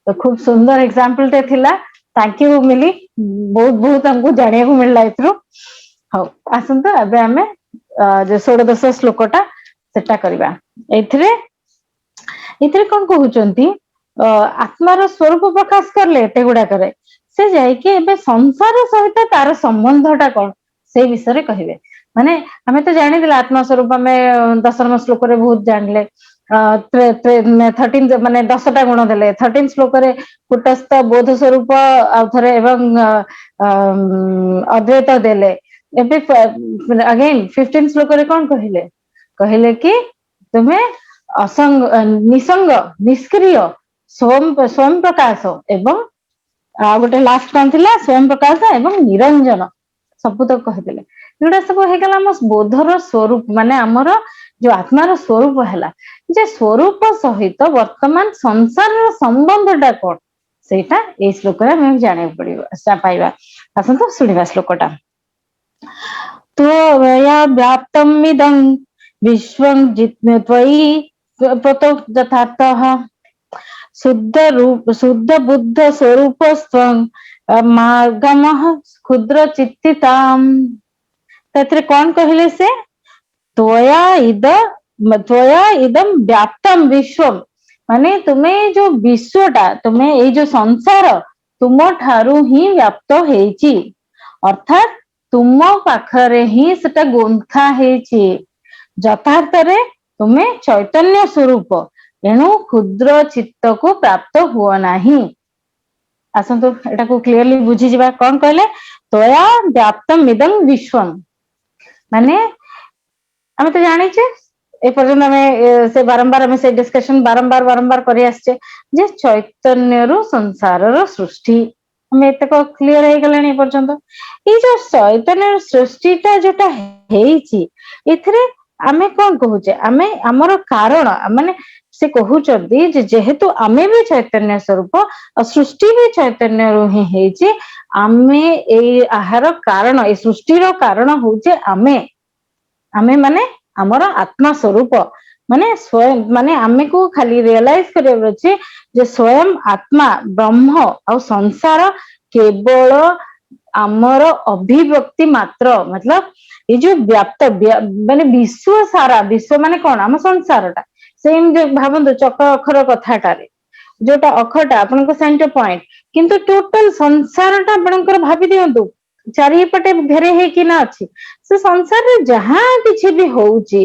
तो खूब सुंदर एग्जांपल टे थिला थैंक यू मिली बहुत बहुत हमको जानिया को मिलला इथरो हो आसंत अबे आमे जो 16 श्लोकटा सेटा करबा एथिरे एथिरे कोन कहउचंती आत्मार स्वरूप प्रकाश करले एते गुडा करे से जाय कि एबे संसार सहित तार संबंधटा कोन से विषय रे कहिबे माने हमें तो जानि दिला आत्मा स्वरूप हमें 10 श्लोक रे बहुत जानले 13 माने 10टा गुण देले 13 श्लोक रे कुटस्थ बोध स्वरूप आउथरे एवं अद्वैत देले एबे अगेन 15 श्लोक रे कोन कहिले कि तुम्हें असंग निसंग निष्क्रिय स्वयं प्रकाश एवं गोटे लास्ट कौन थिला स्वयं प्रकाश एवं निरंजन सब तो कहिदेले एटा सब हे गला हम बोधर स्वरूप माने हमर जो आत्मार स्वरूप हैला जे स्वरूप सहित वर्तमान संसार संबंधटा कोन सेटा ए श्लोक रे हम जाने पड़िबो पाइबा आसन तो सुनिबा श्लोकटा तो या व्याप्तम इदं विश्वं जित्त्वयि प्रतो यथार्थः शुद्ध रूप शुद्ध बुद्ध स्वरूपस्त्वं मार्गमः क्षुद्र चित्तिताम तत्रे कौन कहले से त्वया इदम व्याप्तम विश्वम माने तुम्हें जो विश्वटा तुम्हें ये जो संसार तुम ठारू ही व्याप्त हेची अर्थात तुम पाखरे ही सेटा गुंथा हेची यथार्थ रे तुम्हें चैतन्य स्वरूप एणु क्षुद्र चित्त को प्राप्त हुआ नहीं ଆସନ୍ତୁ ଏଟାକୁ କ୍ଲିୟରଲି ବୁଝିଯିବା। କଣ କହିଲେ? ତୟା ବ୍ୟାପ୍ତମ୍ ଇଦଂ ବିଶ୍ୱମ୍, ମାନେ ଆମେ ତ ଜାଣିଛେ ଏପର୍ଯ୍ୟନ୍ତ ଆମେ ସେ ବାରମ୍ବାର ଆମେ ସେ ଡିସ୍କସନ ବାରମ୍ବାର କରି ଆସିଛେ ଯେ ଚୈତନ୍ୟରୁ ସଂସାରର ସୃଷ୍ଟି। ଆମେ ଏତକ କ୍ଲିୟର ହେଇଗଲାଣି ଏପର୍ଯ୍ୟନ୍ତ। ଏଇ ଯୋଉ ଚୈତନ୍ୟର ସୃଷ୍ଟିଟା ଯୋଉଟା ହେଇଛି, ଏଥିରେ ଆମେ କଣ କହୁଛେ? ଆମେ ଆମର କାରଣ, ମାନେ ସେ କହୁଛନ୍ତି ଯେ ଯେହେତୁ ଆମେ ବି ଚୈତନ୍ୟ ସ୍ୱରୂପ ଆଉ ସୃଷ୍ଟି ବି ଚୈତନ୍ୟରୁ ହିଁ ହେଇଛି, ଆମେ ଏଇ ଆହାର କାରଣ, ଏଇ ସୃଷ୍ଟିର କାରଣ ହଉଛେ ଆମେ ମାନେ ଆମର ଆତ୍ମା ସ୍ୱରୂପ, ମାନେ ସ୍ୱୟଂ, ମାନେ ଆମକୁ ଖାଲି ରିଅଲାଇଜ କରିବାର ଅଛି ଯେ ସ୍ୱୟଂ ଆତ୍ମା ବ୍ରହ୍ମ ଆଉ ସଂସାର କେବଳ ଆମର ଅଭିବ୍ୟକ୍ତି ମାତ୍ର। ମତଲବ ଏଇ ଯୋଉ ବ୍ୟାପ୍ତ ମାନେ ବିଶ୍ୱ ସାରା, ବିଶ୍ୱ ମାନେ କଣ? ଆମ ସଂସାରଟା। ସେମିତି ଭାବନ୍ତୁ ଚକ ଅଖର କଥାଟାରେ, ଯୋଉଟା ଅଖଟା ଆପଣଙ୍କ ସେଣ୍ଟର ପଏଣ୍ଟ, କିନ୍ତୁ ଟୋଟାଲ ସଂସାରଟା ଆପଣଙ୍କର ଭାବି ଦିଅନ୍ତୁ ଚାରିପଟେ ଘେରେ ହେଇକି ନା ଅଛି। ସେ ସଂସାରରେ ଯାହା କିଛି ବି ହଉଛି,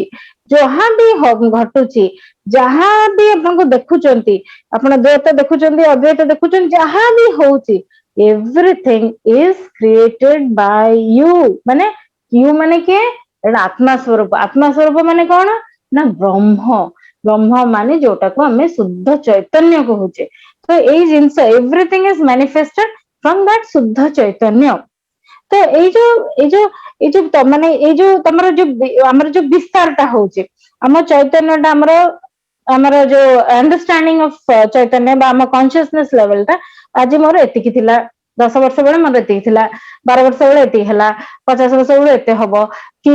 ଯାହା ବି ଘଟୁଛି, ଯାହା ବି ଆପଣଙ୍କୁ ଦେଖୁଛନ୍ତି, ଆପଣ ଦ୍ୱୈତ ଦେଖୁଛନ୍ତି, ଅଦ୍ୱୈତ ଦେଖୁଛନ୍ତି, ଯାହା ବି ହଉଛି, everything is created by you। ମାନେ ୟୁ ମାନେ କିଏ? ଏଟା ଆତ୍ମା ସ୍ୱରୂପ। ଆତ୍ମା ସ୍ୱରୂପ ମାନେ କଣ? ନା ବ୍ରହ୍ମ। ବ୍ରହ୍ମ ମାନେ ଯୋଉଟାକୁ ଆମେ ଶୁଦ୍ଧ ଚୈତନ୍ୟ କହୁଛେ। ତ ଏଇ ଜିନିଷ ଏଭ୍ରିଥିଙ୍ଗ ଇଜ ମ୍ୟାନିଫେଷ୍ଟେଡ ଫ୍ରମ ଦ୍ୟାଟ ଶୁଦ୍ଧ ଚୈତନ୍ୟ। ତ ଏଇ ଯୋଉ ମାନେ ଏଇ ଯୋଉ ତମର ଯୋଉ ଆମର ଯୋଉ ବିସ୍ତାରଟା ହଉଛି, ଆମ ଚୈତନ୍ୟଟା ଆମର ଯୋଉ ଅଣ୍ଡରଷ୍ଟାଣ୍ଡିଙ୍ଗ ଅଫ ଚୈତନ୍ୟ ବା ଆମ କନସିୟସନେସ ଲେଭେଲଟା ଆଜି ମୋର ଏତିକି ଥିଲା, 10 ବର୍ଷ ବେଳେ ମୋର ଏତିକି ଥିଲା, 12 ବର୍ଷ ବେଳେ ଏତିକି ହେଲା, 50 ବର୍ଷ ବେଳକୁ ଏତେ ହବ, କି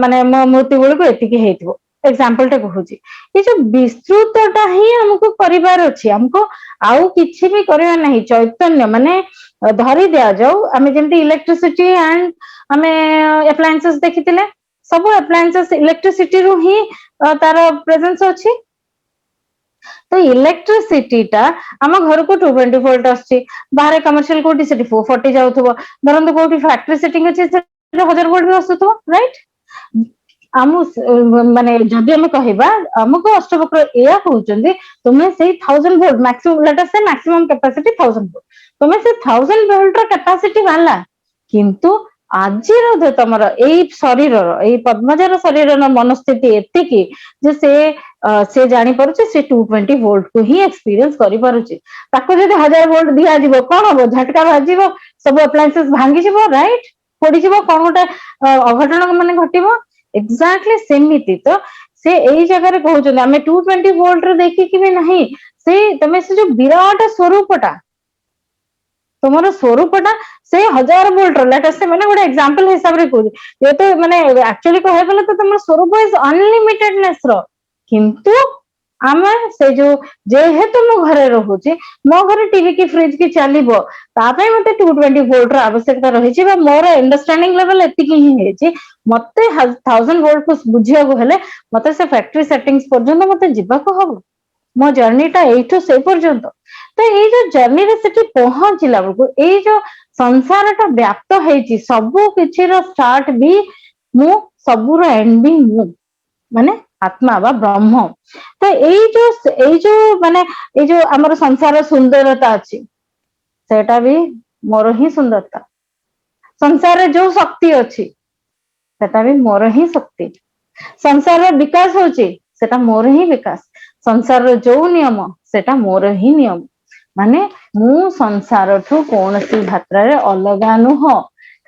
ମାନେ ମୋ ମୃତ୍ୟୁ ବେଳକୁ ଏତିକି ହେଇଥିବ। ଏକ୍ସାମ୍ପଲ ଟା କହୁଛି। ଏଇ ଯୋଉ ବିସ୍ତୃତଟା ହିଁ ଆମକୁ କରିବାର ଅଛି, ଆମକୁ ଆଉ କିଛି ବି କରିବାର ନାହିଁ। ଚୈତନ୍ୟ ମାନେ ଧରି ଦିଆଯାଉ, ଆମେ ଯେମିତି ଇଲେକ୍ଟ୍ରିସିଟି ଆଣ୍ଡ ଆମେ ଆପ୍ଲାଏନ୍ସେସ ଦେଖିଥିଲେ, ସବୁ ଆପ୍ଲାଏନ୍ସେସ ଇଲେକ୍ଟ୍ରିସିଟିରୁ ହିଁ ତାର ପ୍ରେଜେନ୍ସ ଅଛି। ତ ଇଲେକ୍ଟ୍ରିସିଟିଟା ଆମ ଘରକୁ 220 ଭୋଲ୍ଟ ଆସୁଛି, ବାହାରେ କମର୍ସିଆଲ କୋଉଠି ସେଠି 440 ଯାଉଥିବ, ଧରନ୍ତୁ କୋଉଠି ଫ୍ୟାକ୍ଟ୍ରି ସେଟିଂ ଅଛି ସେଠି 1000 ଭୋଲ୍ଟ ବି ଆସୁଥିବ, ରାଇଟ? ମାନେ ଯଦି ଆମେ କହିବା, ଆମକୁ ଅଷ୍ଟବକ୍ର ଏଇଆ କହୁଛନ୍ତି ତୁମେ ସେଇ 1000 ଭୋଲ୍ଟ ମ୍ୟାକ୍ସିମମ୍ କାପାସିଟି 1000 ଭୋଲ୍ଟ, ତୁମେ ସେ 1000 ଭୋଲ୍ଟର କାପାସିଟି ବାହାରିଲା, କିନ୍ତୁ ଆଜିର ତମର ଏଇ ଶରୀରର, ଏଇ ପଦ୍ମଜାର ଶରୀରର ମନସ୍ଥିତି ଏତିକି ଯେ ସେ ଜାଣିପାରୁଛି ସେ 220 ଭୋଲ୍ଟକୁ ହିଁ ଏକ୍ସପିରିଏନ୍ସ କରିପାରୁଛି। ତାକୁ ଯଦି 1000 ଭୋଲ୍ଟ ଦିଆଯିବ କଣ ହବ? ଝଟକା ବାଜିବ, ସବୁ ଆପ୍ଲାଏନ୍ସେସ ଭାଙ୍ଗିଯିବ, ରାଇଟ? ପୋଡିଯିବ, କଣ ଗୋଟେ ଅଘଟଣ ମାନେ ଘଟିବ। ଏକ୍ସାକ୍ଟଲି ସେମିତି ତ ସେ ଏଇ ଜାଗାରେ କହୁଛନ୍ତି ଆମେ 220 ଭୋଲ୍ଟରେ ଦେଖିକି ବି ନାହିଁ, ତମେ ସେ ଯୋଉ ବିରାଟ ସ୍ୱରୂପଟା, ତୁମର ସ୍ୱରୂପଟା ସେ 1000 ଭୋଲ୍ଟର, ମାନେ ଗୋଟେ ଏକ୍ସାମ୍ପଲ ହିସାବରେ କହୁଛି, ଯେହେତୁ ମାନେ ଆକ୍ଚୁଆଲି କହିବାକୁ ଗଲେ ତ ତମର ସ୍ୱରୂପ ଇଜ ଅନଲିମିଟେଡନେସ ର, କିନ୍ତୁ ଆମେ ସେ ଯୋଉ ଯେହେତୁ ମୁଁ ଘରେ ରହୁଛି, ମୋ ଘରେ ଟିଭି କି ଫ୍ରିଜ କି ଚାଲିବ, ତା ପାଇଁ ମତେ 220 ଭୋଲ୍ଟର ଆବଶ୍ୟକତା ରହିଛି, ବା ମୋର ଅଣ୍ଡରଷ୍ଟାଣ୍ଡିଂ ଲେଭେଲ ଏତିକି ହିଁ ହେଇଛି। ମତେ 1000 ଭୋଲ୍ଟକୁ ବୁଝିବାକୁ ହେଲେ ମତେ ସେ ଫ୍ୟାକ୍ଟ୍ରି ସେଟିଂସ ପର୍ଯ୍ୟନ୍ତ ମତେ ଯିବାକୁ ହବ। ମୋ ଜର୍ଣ୍ଣିଟା ଏଇଠୁ ସେଇ ପର୍ଯ୍ୟନ୍ତ। ତ ଏଇ ଯୋଉ ଜର୍ଣ୍ଣିରେ ସେଠି ପହଞ୍ଚିଲା ବେଳକୁ ଏଇ ଯୋଉ ସଂସାରଟା ବ୍ୟାପ୍ତ ହେଇଛି, ସବୁ କିଛିର ଷ୍ଟାର୍ଟ ବି ମୁଁ, ସବୁର ଏଣ୍ଡ ବି ମୁଁ, ମାନେ ଆତ୍ମା ବା ବ୍ରହ୍ମ। ତ ଏଇ ଯୋଉ ମାନେ ଏଇ ଯୋଉ ଆମର ସଂସାର ସୁନ୍ଦରତା ଅଛି, ସେଟା ବି ମୋର ହିଁ ସୁନ୍ଦରତା। ସଂସାରରେ ଯୋଉ ଶକ୍ତି ଅଛି ସେଟା ବି ମୋର ହିଁ ଶକ୍ତି। ସଂସାରର ବିକାଶ ହଉଛି, ସେଟା ମୋର ହିଁ ବିକାଶ। ସଂସାରର ଯୋଉ ନିୟମ ସେଟା ମୋର ହିଁ ନିୟମ। ମାନେ ମୁଁ ସଂସାରଠୁ କୌଣସି ମାତ୍ରାରେ ଅଲଗା ନୁହଁ।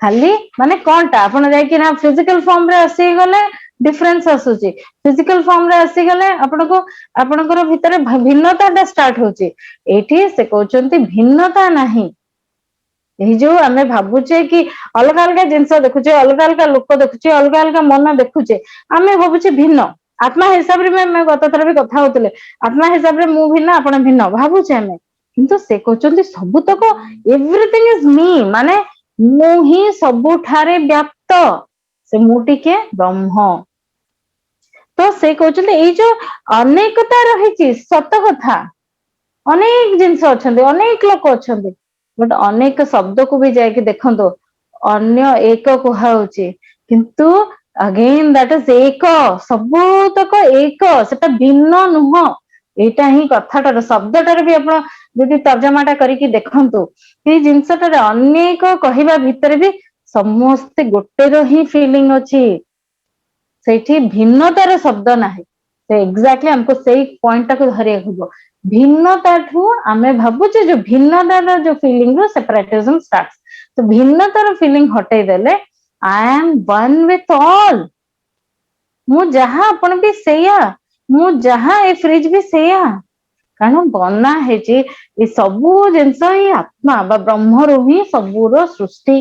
ଖାଲି ମାନେ କଣଟା, ଆପଣ ଯାଇକି ନା ଫିଜିକାଲ ଫର୍ମରେ ଆସିଗଲେ ଡିଫରେନ୍ସ ଆସୁଛି, ଫିଜିକାଲ ଫର୍ମରେ ଆସିଗଲେ ଆପଣଙ୍କର ଭିତରେ ଭିନ୍ନତାଟା ଷ୍ଟାର୍ଟ ହଉଛି। ଏଇଠି ସେ କହୁଛନ୍ତି ଭିନ୍ନତା ନାହିଁ। ଏଇ ଯୋଉ ଆମେ ଭାବୁଛେ କି ଅଲଗା ଅଲଗା ଜିନିଷ ଦେଖୁଛେ, ଅଲଗା ଅଲଗା ଲୋକ ଦେଖୁଛେ, ଅଲଗା ଅଲଗା ମନ ଦେଖୁଛେ, ଆମେ ଭାବୁଛେ ଭିନ୍ନ। ଆତ୍ମା ହିସାବରେ ବି ଆମେ ଗତ ଥର ବି କଥା ହଉଥିଲେ, ଆତ୍ମା ହିସାବରେ ମୁଁ ଭିନ୍ନ ଆପଣ ଭିନ୍ନ ଭାବୁଛେ ଆମେ, କିନ୍ତୁ ସେ କହୁଛନ୍ତି ସବୁତକ ଏଭ୍ରିଥିଙ୍ଗ ଇଜ ମି, ମାନେ ମୁଁ ହିଁ ସବୁଠାରେ ବ୍ୟାପ୍ତ, ସେ ମୁଁ ଟିକେ ବ୍ରହ୍ମ। ତ ସେ କହୁଛନ୍ତି ଏଇ ଯୋଉ ଅନେକତା ରହିଛି ସତ କଥା, ଅନେକ ଜିନିଷ ଅଛନ୍ତି, ଅନେକ ଲୋକ ଅଛନ୍ତି, ବଟ ଅନେକ ଶବ୍ଦକୁ ବି ଯାଇକି ଦେଖନ୍ତୁ ଅନ୍ୟ ଏକ କୁହାହଉଛି, କିନ୍ତୁ ଅଗେନ୍ ଦ୍ୟାଟ ଇଜ ଏକ, ସବୁତକ ଏକ, ସେଟା ଭିନ୍ନ ନୁହଁ। ଏଇଟା ହିଁ କଥାଟାର ଶବ୍ଦଟାର ବି ଆପଣ ଯଦି ତର୍ଜମାଟା କରିକି ଦେଖନ୍ତୁ ଏଇ ଜିନିଷଟାରେ ଅନେକ କହିବା ଭିତରେ ବି ସମସ୍ତେ ଗୋଟେର ହିଁ ଫିଲିଂ ଅଛି ସେଇଠି ଭିନ୍ନତାର ଶବ୍ଦ ନାହିଁ ସେ ଏକ୍ଜାକ୍ଟଲି ଆମକୁ ସେଇ ପଏଣ୍ଟଟାକୁ ଧରିବାକୁ ହବ ଭିନ୍ନତାଠୁ ଆମେ ଭାବୁଛେ ଯୋଉ ଭିନ୍ନତାର ଯୋଉ ଫିଲିଂ ରୁ ସେପାରେଟିଜମ ଷ୍ଟାର୍ଟ ତ ଭିନ୍ନତାର ଫିଲିଂ ହଟେଇ ଦେଲେ I am one with all ମୁଁ ଯାହା ଆପଣ ବି ସେଇଆ ମୁଁ ଯାହା ଏ ଫ୍ରିଜ ବି ସେଇଆ କାରଣ ବନା ହେଇଛି ଏ ସବୁ ଜିନିଷ ହିଁ ଆତ୍ମା ବା ବ୍ରହ୍ମରୁ ହିଁ ସବୁର ସୃଷ୍ଟି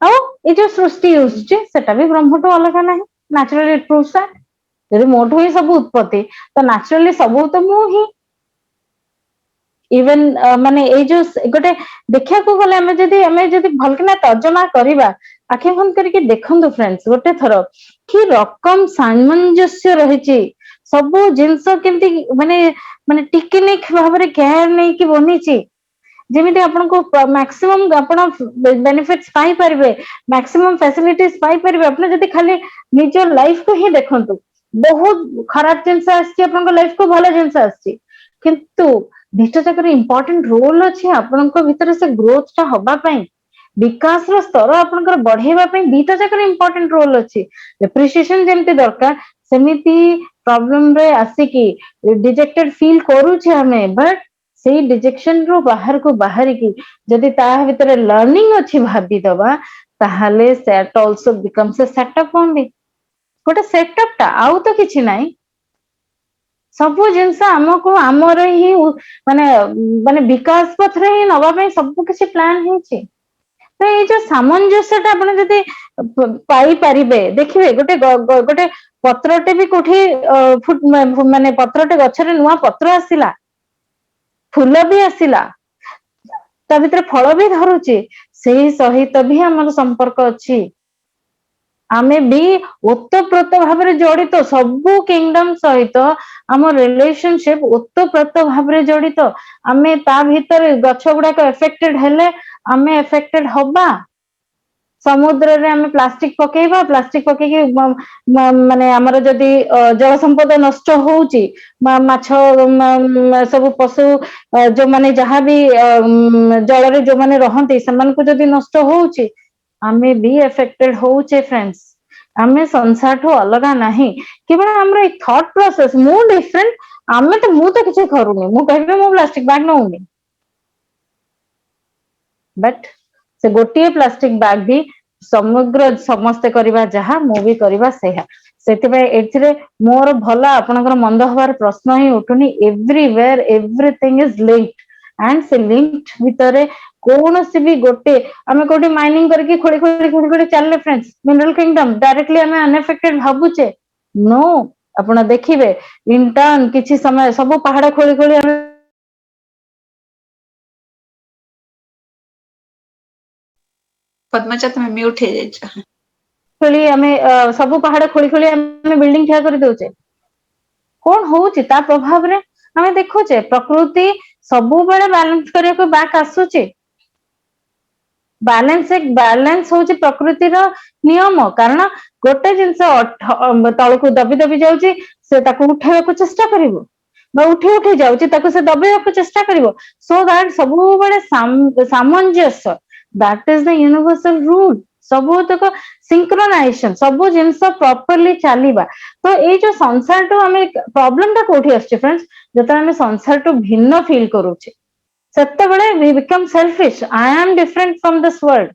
ଆଉ ଏ ଯୋଉ ସୃଷ୍ଟି ହେଉଛି ସେଟା ବି ବ୍ରହ୍ମଠୁ ଅଲଗା ନାହିଁ ନ୍ୟାଚୁରାଲି ଇଟ୍ ପ୍ରୁଭ୍ସ ଦ୍ୟାଟ୍ ଯଦି ମୋଠୁ ହିଁ ସବୁ ଉତ୍ପତ୍ତି ତ ନ୍ୟାଚୁରାଲି ସବୁ ତ ମୁଁ ହିଁ ଇଭେନ୍ ମାନେ ଏଇ ଯୋଉ ଗୋଟେ ଦେଖିବାକୁ ଗଲେ ଆମେ ଯଦି ଭଲକିନା ତର୍ଜମା କରିବା ଆଖି ବନ୍ଦ କରିକି ଦେଖନ୍ତୁ ଫ୍ରେଣ୍ଡସ୍ ଗୋଟେ ଥର କି ରକମ ସାମଞ୍ଜସ୍ୟ ରହିଛି ସବୁ ଜିନିଷ କେମିତି ମାନେ ଟିକିନିକ ଭାବରେ କେୟାର ନେଇକି ବନିଛି ଯେମିତି ଆପଣଙ୍କୁ ମ୍ୟାକ୍ସିମମ୍ ଆପଣ ବେନିଫିଟ୍ସ ପାଇପାରିବେ ମ୍ୟାକ୍ସିମମ୍ ଫ୍ୟାସିଲିଟିଜ ପାଇପାରିବେ ଆପଣ ଯଦି ଖାଲି ନିଜ ଲାଇଫକୁ ହିଁ ଦେଖନ୍ତୁ ବହୁତ ଖରାପ ଜିନିଷ ଆସିଛି ଆପଣଙ୍କ ଲାଇଫକୁ ଭଲ ଜିନିଷ ଆସିଛି କିନ୍ତୁ ଦିଟା ଯାକରେ ଇମ୍ପୋର୍ଟାଣ୍ଟ ରୋଲ ଅଛି ଆପଣଙ୍କ ଭିତରେ ସେ ଗ୍ରୋଥ ଟା ହବା ପାଇଁ ବିକାଶର ସ୍ତର ଆପଣଙ୍କର ବଢେଇବା ପାଇଁ ଦିଟା ଯାକରେ ଇମ୍ପୋର୍ଟାଣ୍ଟ ରୋଲ ଅଛି ଏପ୍ରିସିଏସନ ଯେମିତି ଦରକାର ସେମିତି ପ୍ରୋବ୍ଲେମରେ ଆସିକି ଡିଜେକ୍ଟେଡ ଫିଲ୍ କରୁଛେ ଆମେ ବଟ୍ ସେଇ ଡିଜେକ୍ସନ ରୁ ବାହାରକୁ ବାହାରିକି ଯଦି ତା ଭିତରେ ଲର୍ଣ୍ଣିଂ ଅଛି ଭାବିଦବା ତାହେଲେ ସେଟ୍ ଅଲସୋ ବିକମ୍ସ ଏ ସେଟଅପ୍ ଓନ୍ଲି ଗୋଟେ ସେଟଅପ୍ ଟା ଆଉ ତ କିଛି ନାହିଁ ସବୁ ଜିନିଷ ଆମକୁ ଆମର ହିଁ ମାନେ ବିକାଶ ପଥରେ ହିଁ ନବା ପାଇଁ ସବୁ କିଛି ପ୍ଲାନ ହେଇଛି ତ ଏଇ ଯୋଉ ସାମଞ୍ଜସ୍ୟ ଟା ଆପଣ ଯଦି ପାଇପାରିବେ ଦେଖିବେ ଗୋଟେ ପତ୍ରଟେ ବି କୋଉଠି ମାନେ ପତ୍ରଟେ ଗଛରେ ନୂଆ ପତ୍ର ଆସିଲା ଫୁଲ ବି ଆସିଲା ତା ଭିତରେ ଫଳ ବି ଧରୁଛି ସେଇ ସହିତ ବି ଆମର ସମ୍ପର୍କ ଅଛି ଆମେ ବି ଓତପ୍ରୋତ ଭାବରେ ଜଡିତ ସବୁ କିଙ୍ଗଡମ ସହିତ ଆମ ରିଲେସନସିପ ଓତପ୍ରୋତ ଭାବରେ ଜଡିତ ଆମେ ତା ଭିତରେ ଗଛ ଗୁଡାକ ଏଫେକ୍ଟେଡ ହେଲେ ଆମେ ଏଫେକ୍ଟେଡ ହବା ସମୁଦ୍ରରେ ଆମେ ପ୍ଲାଷ୍ଟିକ ପକେଇକି ମାନେ ଆମର ଯଦି ଜଳ ସମ୍ପଦ ନଷ୍ଟ ହଉଛି ମାଛ ସବୁ ପଶୁ ଯୋଉମାନେ ଯାହାବି ଜଳରେ ଯୋଉମାନେ ରହନ୍ତି ସେମାନଙ୍କୁ ଯଦି ନଷ୍ଟ ହଉଛି ଆମେ ବି ଏଫେକ୍ଟେଡ ହଉଛେ ଫ୍ରେଣ୍ଡସ୍ ଆମେ ସଂସାରଠୁ ଅଲଗା ନାହିଁ କେବଳ ଆମର ଏଇ ଥଟ୍ ପ୍ରୋସେସ ମୁଁ ଡିଫରେଣ୍ଟ ମୁଁ ତ କିଛି କରୁନି ମୁଁ କହିବି ମୁଁ ପ୍ଲାଷ୍ଟିକ ବ୍ୟାଗ ନଉନି ବଟ୍ ସେ ଗୋଟିଏ ପ୍ଲାଷ୍ଟିକ ବ୍ୟାଗ ବି ସମଗ୍ର ସମସ୍ତେ କରିବା ଯାହା ମୁଁ ବି କରିବା ସେୟା ସେଥିପାଇଁ ଏଥିରେ ମୋର ଭଲ ଆପଣଙ୍କର ମନ୍ଦ ହବାର ପ୍ରଶ୍ନ ହିଁ ଉଠୁନି ଏଭ୍ରିୱେୟାର ଏଭ୍ରିଥିଙ୍ଗ ଇଜ ଲିଙ୍କଡ ଆଣ୍ଡ ସେ ଲିଙ୍କଡ ଭିତରେ କୌଣସି ବି ଗୋଟେ ଆମେ କୋଉଠି ମାଇନିଂ କରିକି ଖୋଳି ଚାଲିଲେ ଫ୍ରେଣ୍ଡସ୍ ମିନେରାଲ କିଙ୍ଗଡମ ଡାଇରେକ୍ଟଲି ଆମେ ଅନଏଫେକ୍ଟେଡ ଭାବୁଛେ ନୋ ଆପଣ ଦେଖିବେ ଇଣ୍ଟର୍ନ କିଛି ସମୟ ସବୁ ପାହାଡ ଖୋଳି ଆମେ
ପଦ୍ମଜା ତମେ ମ୍ୟୁଟ ହେଇଯାଇଛ
ଆମେ ସବୁ ପାହାଡ ଖୋଳି ଆମେ ବିଲ୍ଡିଂ ଠିଆ କରିଦଉଛେ କଣ ହଉଛି ତା ପ୍ରଭାବରେ ଆମେ ଦେଖୁଛେ ପ୍ରକୃତି ସବୁବେଳେ ବାଲାନ୍ସ କରିବାକୁ ବ୍ୟାକ୍ ଆସୁଛି ବାଲାନ୍ସ ହଉଛି ପ୍ରକୃତିର ନିୟମ କାରଣ ଗୋଟେ ଜିନିଷ ତଳକୁ ଦବି ଦବି ଯାଉଛି ସେ ତାକୁ ଉଠେଇବାକୁ ଚେଷ୍ଟା କରିବ ବା ଉଠି ଯାଉଛି ତାକୁ ସେ ଦବେଇବାକୁ ଚେଷ୍ଟା କରିବ ସୋ ଦ୍ୟାଟ ସବୁବେଳେ ସାମଞ୍ଜସ୍ୟ that is the universal rule ସବୁତକ ସିଙ୍କ୍ରୋନାଇଜେସନ ସବୁ ଜିନିଷ ପ୍ରପରଲି ଚାଲିବା ତ ଏଇ ଯୋଉ ସଂସାରଠୁ ଆମେ ପ୍ରୋବ୍ଲେମ ଟା କୋଉଠି ଆସୁଛି ଫ୍ରେଣ୍ଡସ୍ ଯେତେବେଳେ ଆମେ ସଂସାରଠୁ ଭିନ୍ନ ଫିଲ୍ କରୁଛେ ସେତେବେଳେ we become selfish I am different from this world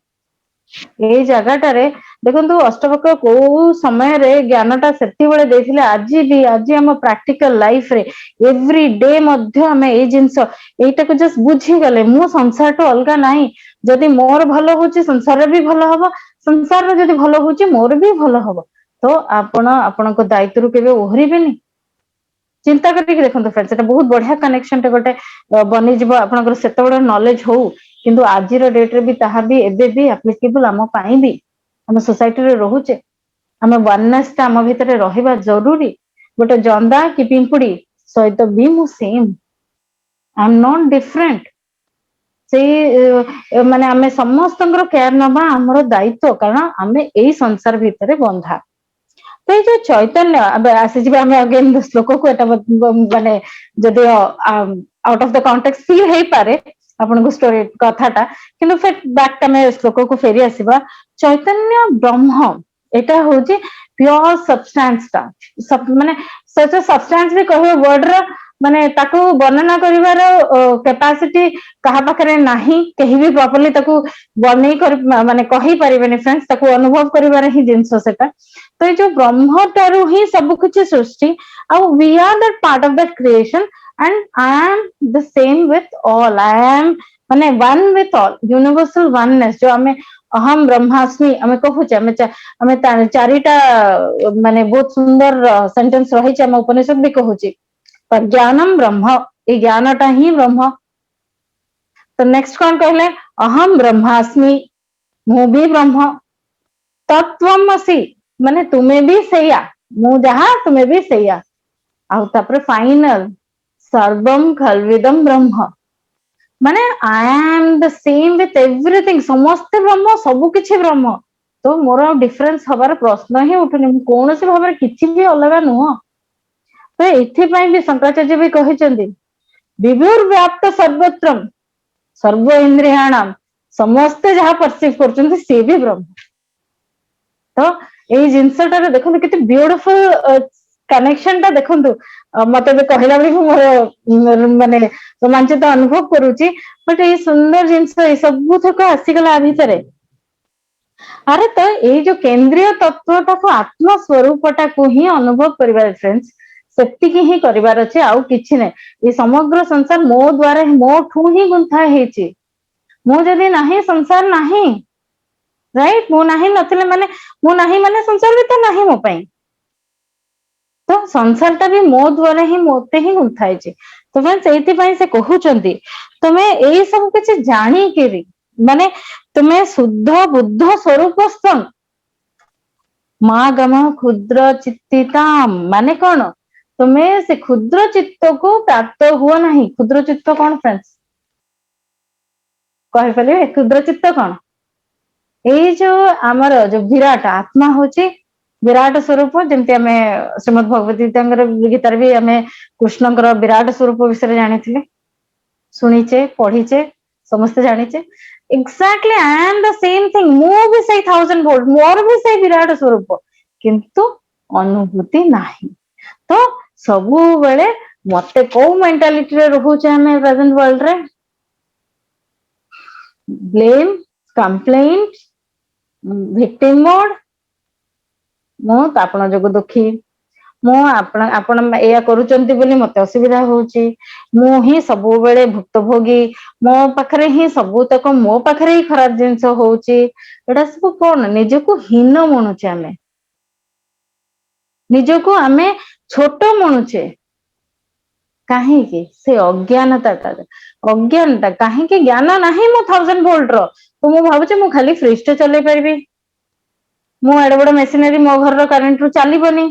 ଏଇ ଜାଗାଟାରେ ଦେଖନ୍ତୁ ଅଷ୍ଟବକ୍ର କୋଉ ସମୟରେ ଜ୍ଞାନଟା ସେତିବେଳେ ଦେଇଥିଲେ ଆଜି ଆମ ପ୍ରାକ୍ଟିକାଲ ଲାଇଫରେ ଏଭ୍ରି ଡେ ମଧ୍ୟ ଆମେ ଏଇ ଜିନିଷ ଏଇଟାକୁ ଜଷ୍ଟ ବୁଝିଗଲେ ମୁଁ ସଂସାରଠୁ ଅଲଗା ନାହିଁ ଯଦି ମୋର ଭଲ ହଉଛି ସଂସାରରେ ବି ଭଲ ହବ ସଂସାରର ଯଦି ଭଲ ହଉଛି ମୋର ବି ଭଲ ହବ ତ ଆପଣ ଆପଣଙ୍କ ଦାୟିତ୍ୱରୁ କେବେ ଓହରିବେନି ଚିନ୍ତା କରିକି ଦେଖନ୍ତୁ ଫ୍ରେଣ୍ଡ ସେଟା ବହୁତ ବଢିଆ କନେକ୍ସନ ଟେ ଗୋଟେ ବନିଯିବ ଆପଣଙ୍କର ସେତେବେଳେ ନଲେଜ ହଉ କିନ୍ତୁ ଆଜିର ଡେଟରେ ବି ତାହା ବି ଏବେ ବି ଆପ୍ଲିକେବୁଲ ଆମ ପାଇଁ ବି ଆମେ ସୋସାଇଟିରେ ରହୁଛେ ଆମେ ୱାନନେସ ଟା ଆମ ଭିତରେ ରହିବା ଜରୁରୀ ଗୋଟେ ଜନ୍ଦା କି ପିମ୍ପୁଡି ସହିତ ବି ମୁଁ same I M not different ସେଇ ମାନେ ଆମେ ସମସ୍ତଙ୍କର କେୟାର ନବା ଆମର ଦାୟିତ୍ୱ କାରଣ ଆମେ ଏଇ ସଂସାର ଭିତରେ ବନ୍ଧା तो ये जो चैतन्य ଆସିଯିବେ ଆମେ अगेन ଶ୍ଲୋକକୁ ଏଟା ମାନେ ଯଦି out of the context feel ହେଇପାରେ ଆପଣଙ୍କୁ ଷ୍ଟୋରି କଥାଟା, କିନ୍ତୁ ଫେର ବ୍ୟାକ୍ ଆମେ ଶ୍ଲୋକକୁ ଫେରି ଆସିବା। ଚୈତନ୍ୟ ବ୍ରହ୍ମ ଏଟା ହଉଛି ପ୍ୟୋର ସବଷ୍ଟାନ୍ସ ଟା, ମାନେ ସେଟା ସବଷ୍ଟାନ୍ସ ବି କହିବ ୱାର୍ଡ ର, ମାନେ ତାକୁ ବର୍ଣ୍ଣନା କରିବାର କେପାସିଟି କାହା ପାଖରେ ନାହିଁ, କେହି ବି ପ୍ରପରଲି ତାକୁ ବନେଇ ମାନେ କହିପାରିବେନି ଫ୍ରେଣ୍ଡସ୍, ତାକୁ ଅନୁଭବ କରିବାର ହିଁ ଜିନିଷ ସେଟା। ତ ଏଇ ଯୋଉ ବ୍ରହ୍ମଟାରୁ ହିଁ ସବୁ କିଛି ସୃଷ୍ଟି, ଆଉ we are that part of that creation and I am the same with all, I am ମାନେ one with all, universal oneness ଯୋଉ ଆମେ ଅହମ ବ୍ରହ୍ମାସ୍ମି ଆମେ କହୁଛେ, ଆମେ ଚାରିଟା ମାନେ ବହୁତ ସୁନ୍ଦର ସେଣ୍ଟେନ୍ସ ରହିଛି ଆମ ଉପନିଷଦ ବି କହୁଛି ଜ୍ଞାନମ ବ୍ରହ୍ମ, ଏଇ ଜ୍ଞାନଟା ହିଁ ବ୍ରହ୍ମ। ତ ନେକ୍ସଟ କଣ କହିଲେ, ଅହମ ବ୍ରହ୍ମାସ୍ମି, ମୁଁ ବି ବ୍ରହ୍ମ, ତତ୍ତ୍ୱମସି ମାନେ ତୁମେ ବି ସେଇଆ, ମୁଁ ଯାହା ତୁମେ ବି ସେଇଆ, ଆଉ ତାପରେ ଫାଇନାଲ ସର୍ବମ ଖଲ୍ବିଦମ ବ୍ରହ୍ମ, ମାନେ I am the same with everything, ସମସ୍ତେ ବ୍ରହ୍ମ, ସବୁ କିଛି ବ୍ରହ୍ମ। ତ ମୋର ଆଉ ଡିଫରେନ୍ସ ହବାର ପ୍ରଶ୍ନ ହିଁ ଉଠୁନି, ମୁଁ କୌଣସି ଭାବରେ କିଛି ବି ଅଲଗା ନୁହଁ। ତ ଏଥିପାଇଁ ବି ଶଙ୍କରାଚାର୍ଯ୍ୟ ବି କହିଛନ୍ତି ବିଭୁର୍ବ୍ୟାପ୍ତ ସର୍ବତ୍ରମ୍ ସର୍ବ ଇନ୍ଦ୍ରିୟାଣାମ, ସମସ୍ତେ ଯାହା ପରସିଭ କରୁଛନ୍ତି ସିଏ ବି ବ୍ରହ୍ମ। ତ ଏଇ ଜିନିଷଟାରେ ଦେଖନ୍ତୁ କେତେ ବିୟୁଟିଫୁଲ କନେକ୍ସନ ଟା ଦେଖନ୍ତୁ, ମତେ ଏବେ କହିଲା ବେଳକୁ ମୋର ମାନେ ରୋମାଞ୍ଚିତ ଅନୁଭବ କରୁଛି, ବଟ ଏଇ ସୁନ୍ଦର ଜିନିଷ ଏଇ ସବୁତକ ଆସିଗଲା ଆ ଭିତରେ। ଆରେ ତ ଏଇ ଯୋଉ କେନ୍ଦ୍ରୀୟ ତତ୍ଵଟାକୁ ଆତ୍ମ ସ୍ୱରୂପଟାକୁ ହିଁ ଅନୁଭବ କରିବାର ଫ୍ରେଣ୍ଡସ୍, ସେତିକି ହିଁ କରିବାର ଅଛି, ଆଉ କିଛି ନାହିଁ। ଏ ସମଗ୍ର ସଂସାର ମୋ ଦ୍ୱାରା ମୋଠୁ ହିଁ ଗୁନ୍ଥା ହେଇଛି, ମୁଁ ଯଦି ନାହିଁ ସଂସାର ନାହିଁ, ରାଇଟ? ମୁଁ ନାହିଁ ନଥିଲେ ମାନେ ମୁଁ ନାହିଁ ମାନେ ସଂସାର ବି ତ ନାହିଁ ମୋ ପାଇଁ, ତ ସଂସାରଟା ବି ମୋ ଦ୍ୱାରା ହିଁ ମୋତେ ହିଁ ଗୁନ୍ଥା ହେଇଛି। ତ ସେଇଥିପାଇଁ ସେ କହୁଛନ୍ତି ତମେ ଏଇ ସବୁ କିଛି ଜାଣିକିରି, ମାନେ ତୁମେ ଶୁଦ୍ଧ ବୁଦ୍ଧ ସ୍ୱରୂପସ୍ଥଂ ମା ଗମ କ୍ଷୁଦ୍ର ଚିତ୍ତିତାମ୍, ମାନେ କଣ, ତୁମେ ସେ କ୍ଷୁଦ୍ର ଚିତ୍ତକୁ ପ୍ରାପ୍ତ ହୁଅ ନାହିଁ। କ୍ଷୁଦ୍ର ଚିତ୍ତ କଣ ଫ୍ରେଣ୍ଡସ୍ କହିପାରିବେ? କ୍ଷୁଦ୍ର ଚିତ୍ତ କଣ? ଏଇ ଯୋଉ ଆମର ଯୋଉ ବିରାଟ ଆତ୍ମା ହଉଛି ବିରାଟ ସ୍ୱରୂପ, ଯେମିତି ଆମେ ଶ୍ରୀମଦ୍ ଭଗବତ ଗୀତାରେ ବି ଆମେ କୃଷ୍ଣଙ୍କର ବିରାଟ ସ୍ୱରୂପ ବିଷୟରେ ଜାଣିଥିଲେ, ଶୁଣିଛେ, ପଢିଛେ, ସମସ୍ତେ ଜାଣିଛେ। Exactly I am the same thing, ମୁଁ ବି ସେଇ 1000 ଭୋଲ୍ଟ, ମୋର ବି ସେଇ ବିରାଟ ସ୍ୱରୂପ, କିନ୍ତୁ ଅନୁଭୂତି ନାହିଁ। ତ ସବୁବେଳେ ମତେ କୋଉ ମେଣ୍ଟାଲିଟିରେ ରହୁଛେ ଆମେ ପ୍ରେଜେଣ୍ଟ ୱାର୍ଲଡରେ, ବ୍ଲେମ୍, କମ୍ପ୍ଲେଣ୍ଟ, ଭିକ୍ଟିମ ମୋଡ, ମୁଁ ତ ଆପଣ ଯୋଗୁ ଦୁଃଖୀ, ମୁଁ ଆପଣ ଏଇଆ କରୁଛନ୍ତି ବୋଲି ମତେ ଅସୁବିଧା ହଉଛି, ମୁଁ ହିଁ ସବୁବେଳେ ଭୁକ୍ତଭୋଗୀ, ମୋ ପାଖରେ ହିଁ ସବୁତକ, ମୋ ପାଖରେ ହିଁ ଖରାପ ଜିନିଷ ହଉଛି। ଏଇଟା ସବୁ କଣ, ନିଜକୁ ହୀନ ମଣୁଛେ, ଆମେ ନିଜକୁ ଆମେ ଛୋଟ ମଣୁଛେ। କାହିଁକି? ସେ ଅଜ୍ଞାନତାଟା, ଅଜ୍ଞାନତା କାହିଁକି? ଜ୍ଞାନ ନାହିଁ ମୁଁ 1000 ଭୋଲ୍ଟର, ତ ମୁଁ ଭାବୁଛି ମୁଁ ଖାଲି ଫ୍ରିଜଟେ ଚଲେଇ ପାରିବି, ମୁଁ ଏଡେ ବଡ ମେସିନାରୀ ମୋ ଘରର କରେଣ୍ଟରୁ ଚାଲିବନି।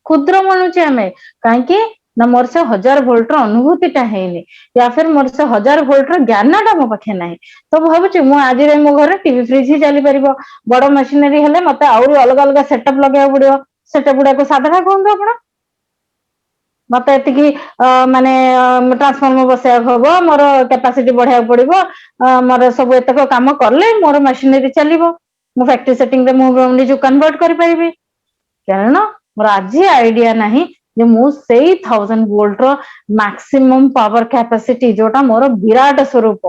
କ୍ଷୁଦ୍ର ମଣୁଛେ ଆମେ, କାହିଁକି ନା ମୋର ସେ 1000 ଭୋଲ୍ଟର ଅନୁଭୂତିଟା ହେଇନି, ୟା ଫିର ମୋର ସେ 1000 ଭୋଲ୍ଟର ଜ୍ଞାନଟା ମୋ ପାଖେ ନାହିଁ। ତ ଭାବୁଛି ମୁଁ ଆଜି ଯାଇ ମୋ ଘରେ ଟିଭି ଫ୍ରିଜ ହିଁ ଚାଲିପାରିବ, ବଡ ମେସିନାରୀ ହେଲେ ମତେ ଆହୁରି ଅଲଗା ଅଲଗା ସେଟଅପ ଲଗେଇବାକୁ ପଡିବ, ସେଟଅପ ଗୁଡାକୁ ସାଧନା କୁହନ୍ତୁ ଆପଣ, ମତେ ଏତିକି ମାନେ ଟ୍ରାନ୍ସଫର୍ମର ବସେଇବାକୁ ହବ, ମୋର କାପାସିଟି ବଢେଇବାକୁ ପଡିବ, ମୋର ସବୁ ଏତକ କାମ କଲେ ମୋର ମେସିନାରୀ ଚାଲିବ, ମୁଁ ଫ୍ୟାକ୍ଟ୍ରି ସେଟିଂରେ ମୁଁ ନିଜକୁ କନଭର୍ଟ କରିପାରିବି। କାରଣ ମୋର ଆଜି ଆଇଡିଆ ନାହିଁ ଯେ ମୁଁ ସେଇ 1000 ଭୋଲ୍ଟର ମାକ୍ସିମମ୍ ପାୱାର କ୍ୟାପାସିଟି ଯୋଉଟା ମୋର ବିରାଟ ସ୍ୱରୂପ,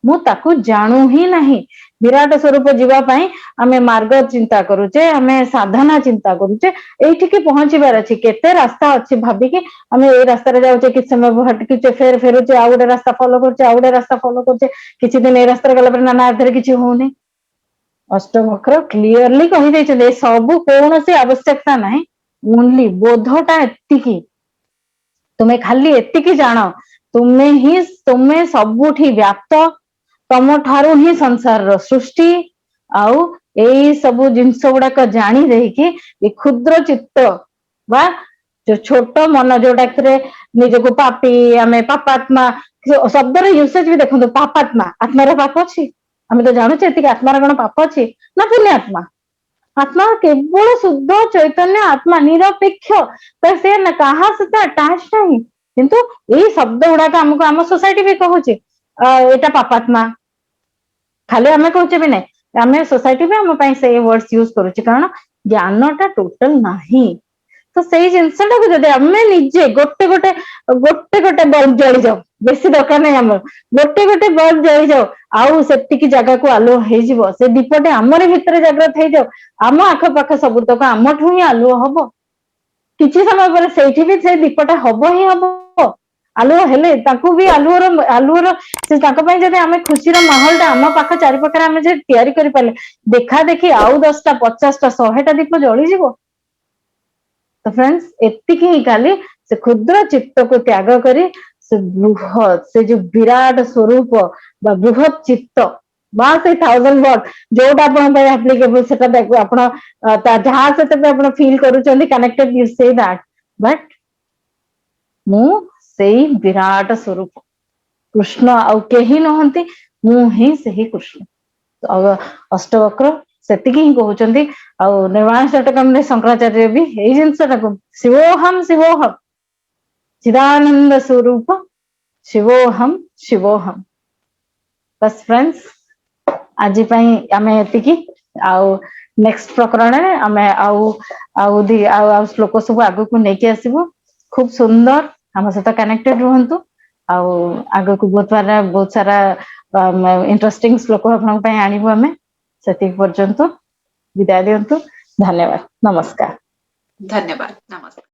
ମୁଁ ତାକୁ ଜାଣୁ ହିଁ ନାହିଁ। ବିରାଟ ସ୍ୱରୂପ ଯିବା ପାଇଁ ଆମେ ମାର୍ଗ ଚିନ୍ତା କରୁଛେ, ଆମେ ସାଧନା ଚିନ୍ତା କରୁଛେ, ଏଇଠିକି ପହଞ୍ଚିବାର ଅଛି, କେତେ ରାସ୍ତା ଅଛି ଭାବିକି ଆମେ ଏଇ ରାସ୍ତାରେ ଯାଉଛେ, କିଛି ସମୟ ଭଟକୁଛେ, ଫେର ଫେରୁଛେ, ଆଉ ଗୋଟେ ରାସ୍ତା ଫଲୋ କରୁଛେ, ଆଉ ଗୋଟେ ରାସ୍ତା ଫଲୋ କରୁଛେ, କିଛି ଦିନ ଏଇ ରାସ୍ତାରେ ଗଲା ପରେ ନା ଏଥିରେ କିଛି ହଉନି। ଅଷ୍ଟମକ୍ର କ୍ଲିୟରଲି କହିଦେଇଛନ୍ତି ଏ ସବୁ କୌଣସି ଆବଶ୍ୟକତା ନାହିଁ, ଓନ୍ଲି ବୋଧଟା ଏତିକି, ତୁମେ ଖାଲି ଏତିକି ଜାଣ ତୁମେ ସବୁଠି ବ୍ୟାପ୍ତ, ତମ ଠାରୁ ହିଁ ସଂସାରର ସୃଷ୍ଟି, ଆଉ ଏଇ ସବୁ ଜିନିଷ ଗୁଡାକ ଜାଣି ଦେଇକି ଏ କ୍ଷୁଦ୍ର ଚିତ୍ତ ବା ଯୋଉ ଛୋଟ ମନ, ଯୋଉଟା ଏଥିରେ ନିଜକୁ ପାପି, ଆମେ ପାପାତ୍ମା, ଶବ୍ଦର ୟୁସେଜ ବି ଦେଖନ୍ତୁ, ପାପାତ୍ମା, ଆତ୍ମାର ପାପ ଅଛି? ଆମେ ତ ଜାଣୁଛେ ଏତିକି, ଆତ୍ମାର କଣ ପାପ ଅଛି ନା ପୁଣ୍ୟ ଆତ୍ମା? आत्मा केवल शुद्ध चैतन्य आत्मा निरपेक्ष तो से न कहा सहित अटैच नहीं किंतु यही शब्द गुड़ाक आमको आम सोसाइटी भी कहूचे एटा पापात्मा खाली आम कहचे भी नहीं आम सोसाइटी भी आम से वर्ड्स यूज करुचे कारण ज्ञानटा टोटल नाही तो से जिनसा जब आम निजे गोटे गोटे गोटे गोटे बल्ब जली जाओ बेसी दरकार नहीं आम गोटे गोटे बल्ब जली जाओ आउ से जगह को आलुओ हो से दीपटे आमर भितर जागृत हो जाओ आम आखपाख सबुतक आमठू ही आलुओ हम किसी समय पर से भी से दीपटा हम ही हम आलुओ हेले ताकू भी आलुओर आलुओर से जब आम खुशी माहौलटा आम पाख चारिपाखे आम तैयारी कर पारे देखा देखी आउ 10टा 50टा 100टा दीप जली जीवो तो फ्रेंड्स एतिकी ही खाली से क्षुद्र चित्त को त्याग करी से बृहत से जो विराट स्वरूप बा बृहत चित्त बा से 1000 वाट जोटा आपण एप्लीकेबल सेटा देखो आपण जहां से तबे आपण फील करूचंदी connected you say that but मु सेही विराट स्वरूप कृष्ण आउ केही नहंती मु ही सेही कृष्ण तो अष्टवक्र सेतिकी ही कहउचंदी आउ निर्वाण षटकम ने शंकराचार्य भी एई जिंसटा शिवोहम शिवोहम चिदानंद स्वरूप शिवोहम शिवोहम बस फ्रेंड्स आज आमे एतिकी आउ नेक्स्ट प्रकरण आमे आउ आउ दी आउ श्लोक सब आगु को नेकी आसीबो खूब सुंदर हम सहित कनेक्टेड रहंतु आउ आगु को बहुत सारा इंटरेस्टिंग श्लोक आपन पय आनिबो आमे सेति पर्यंत विदाय दियंतु धन्यवाद नमस्कार
धन्यवाद नमस्कार।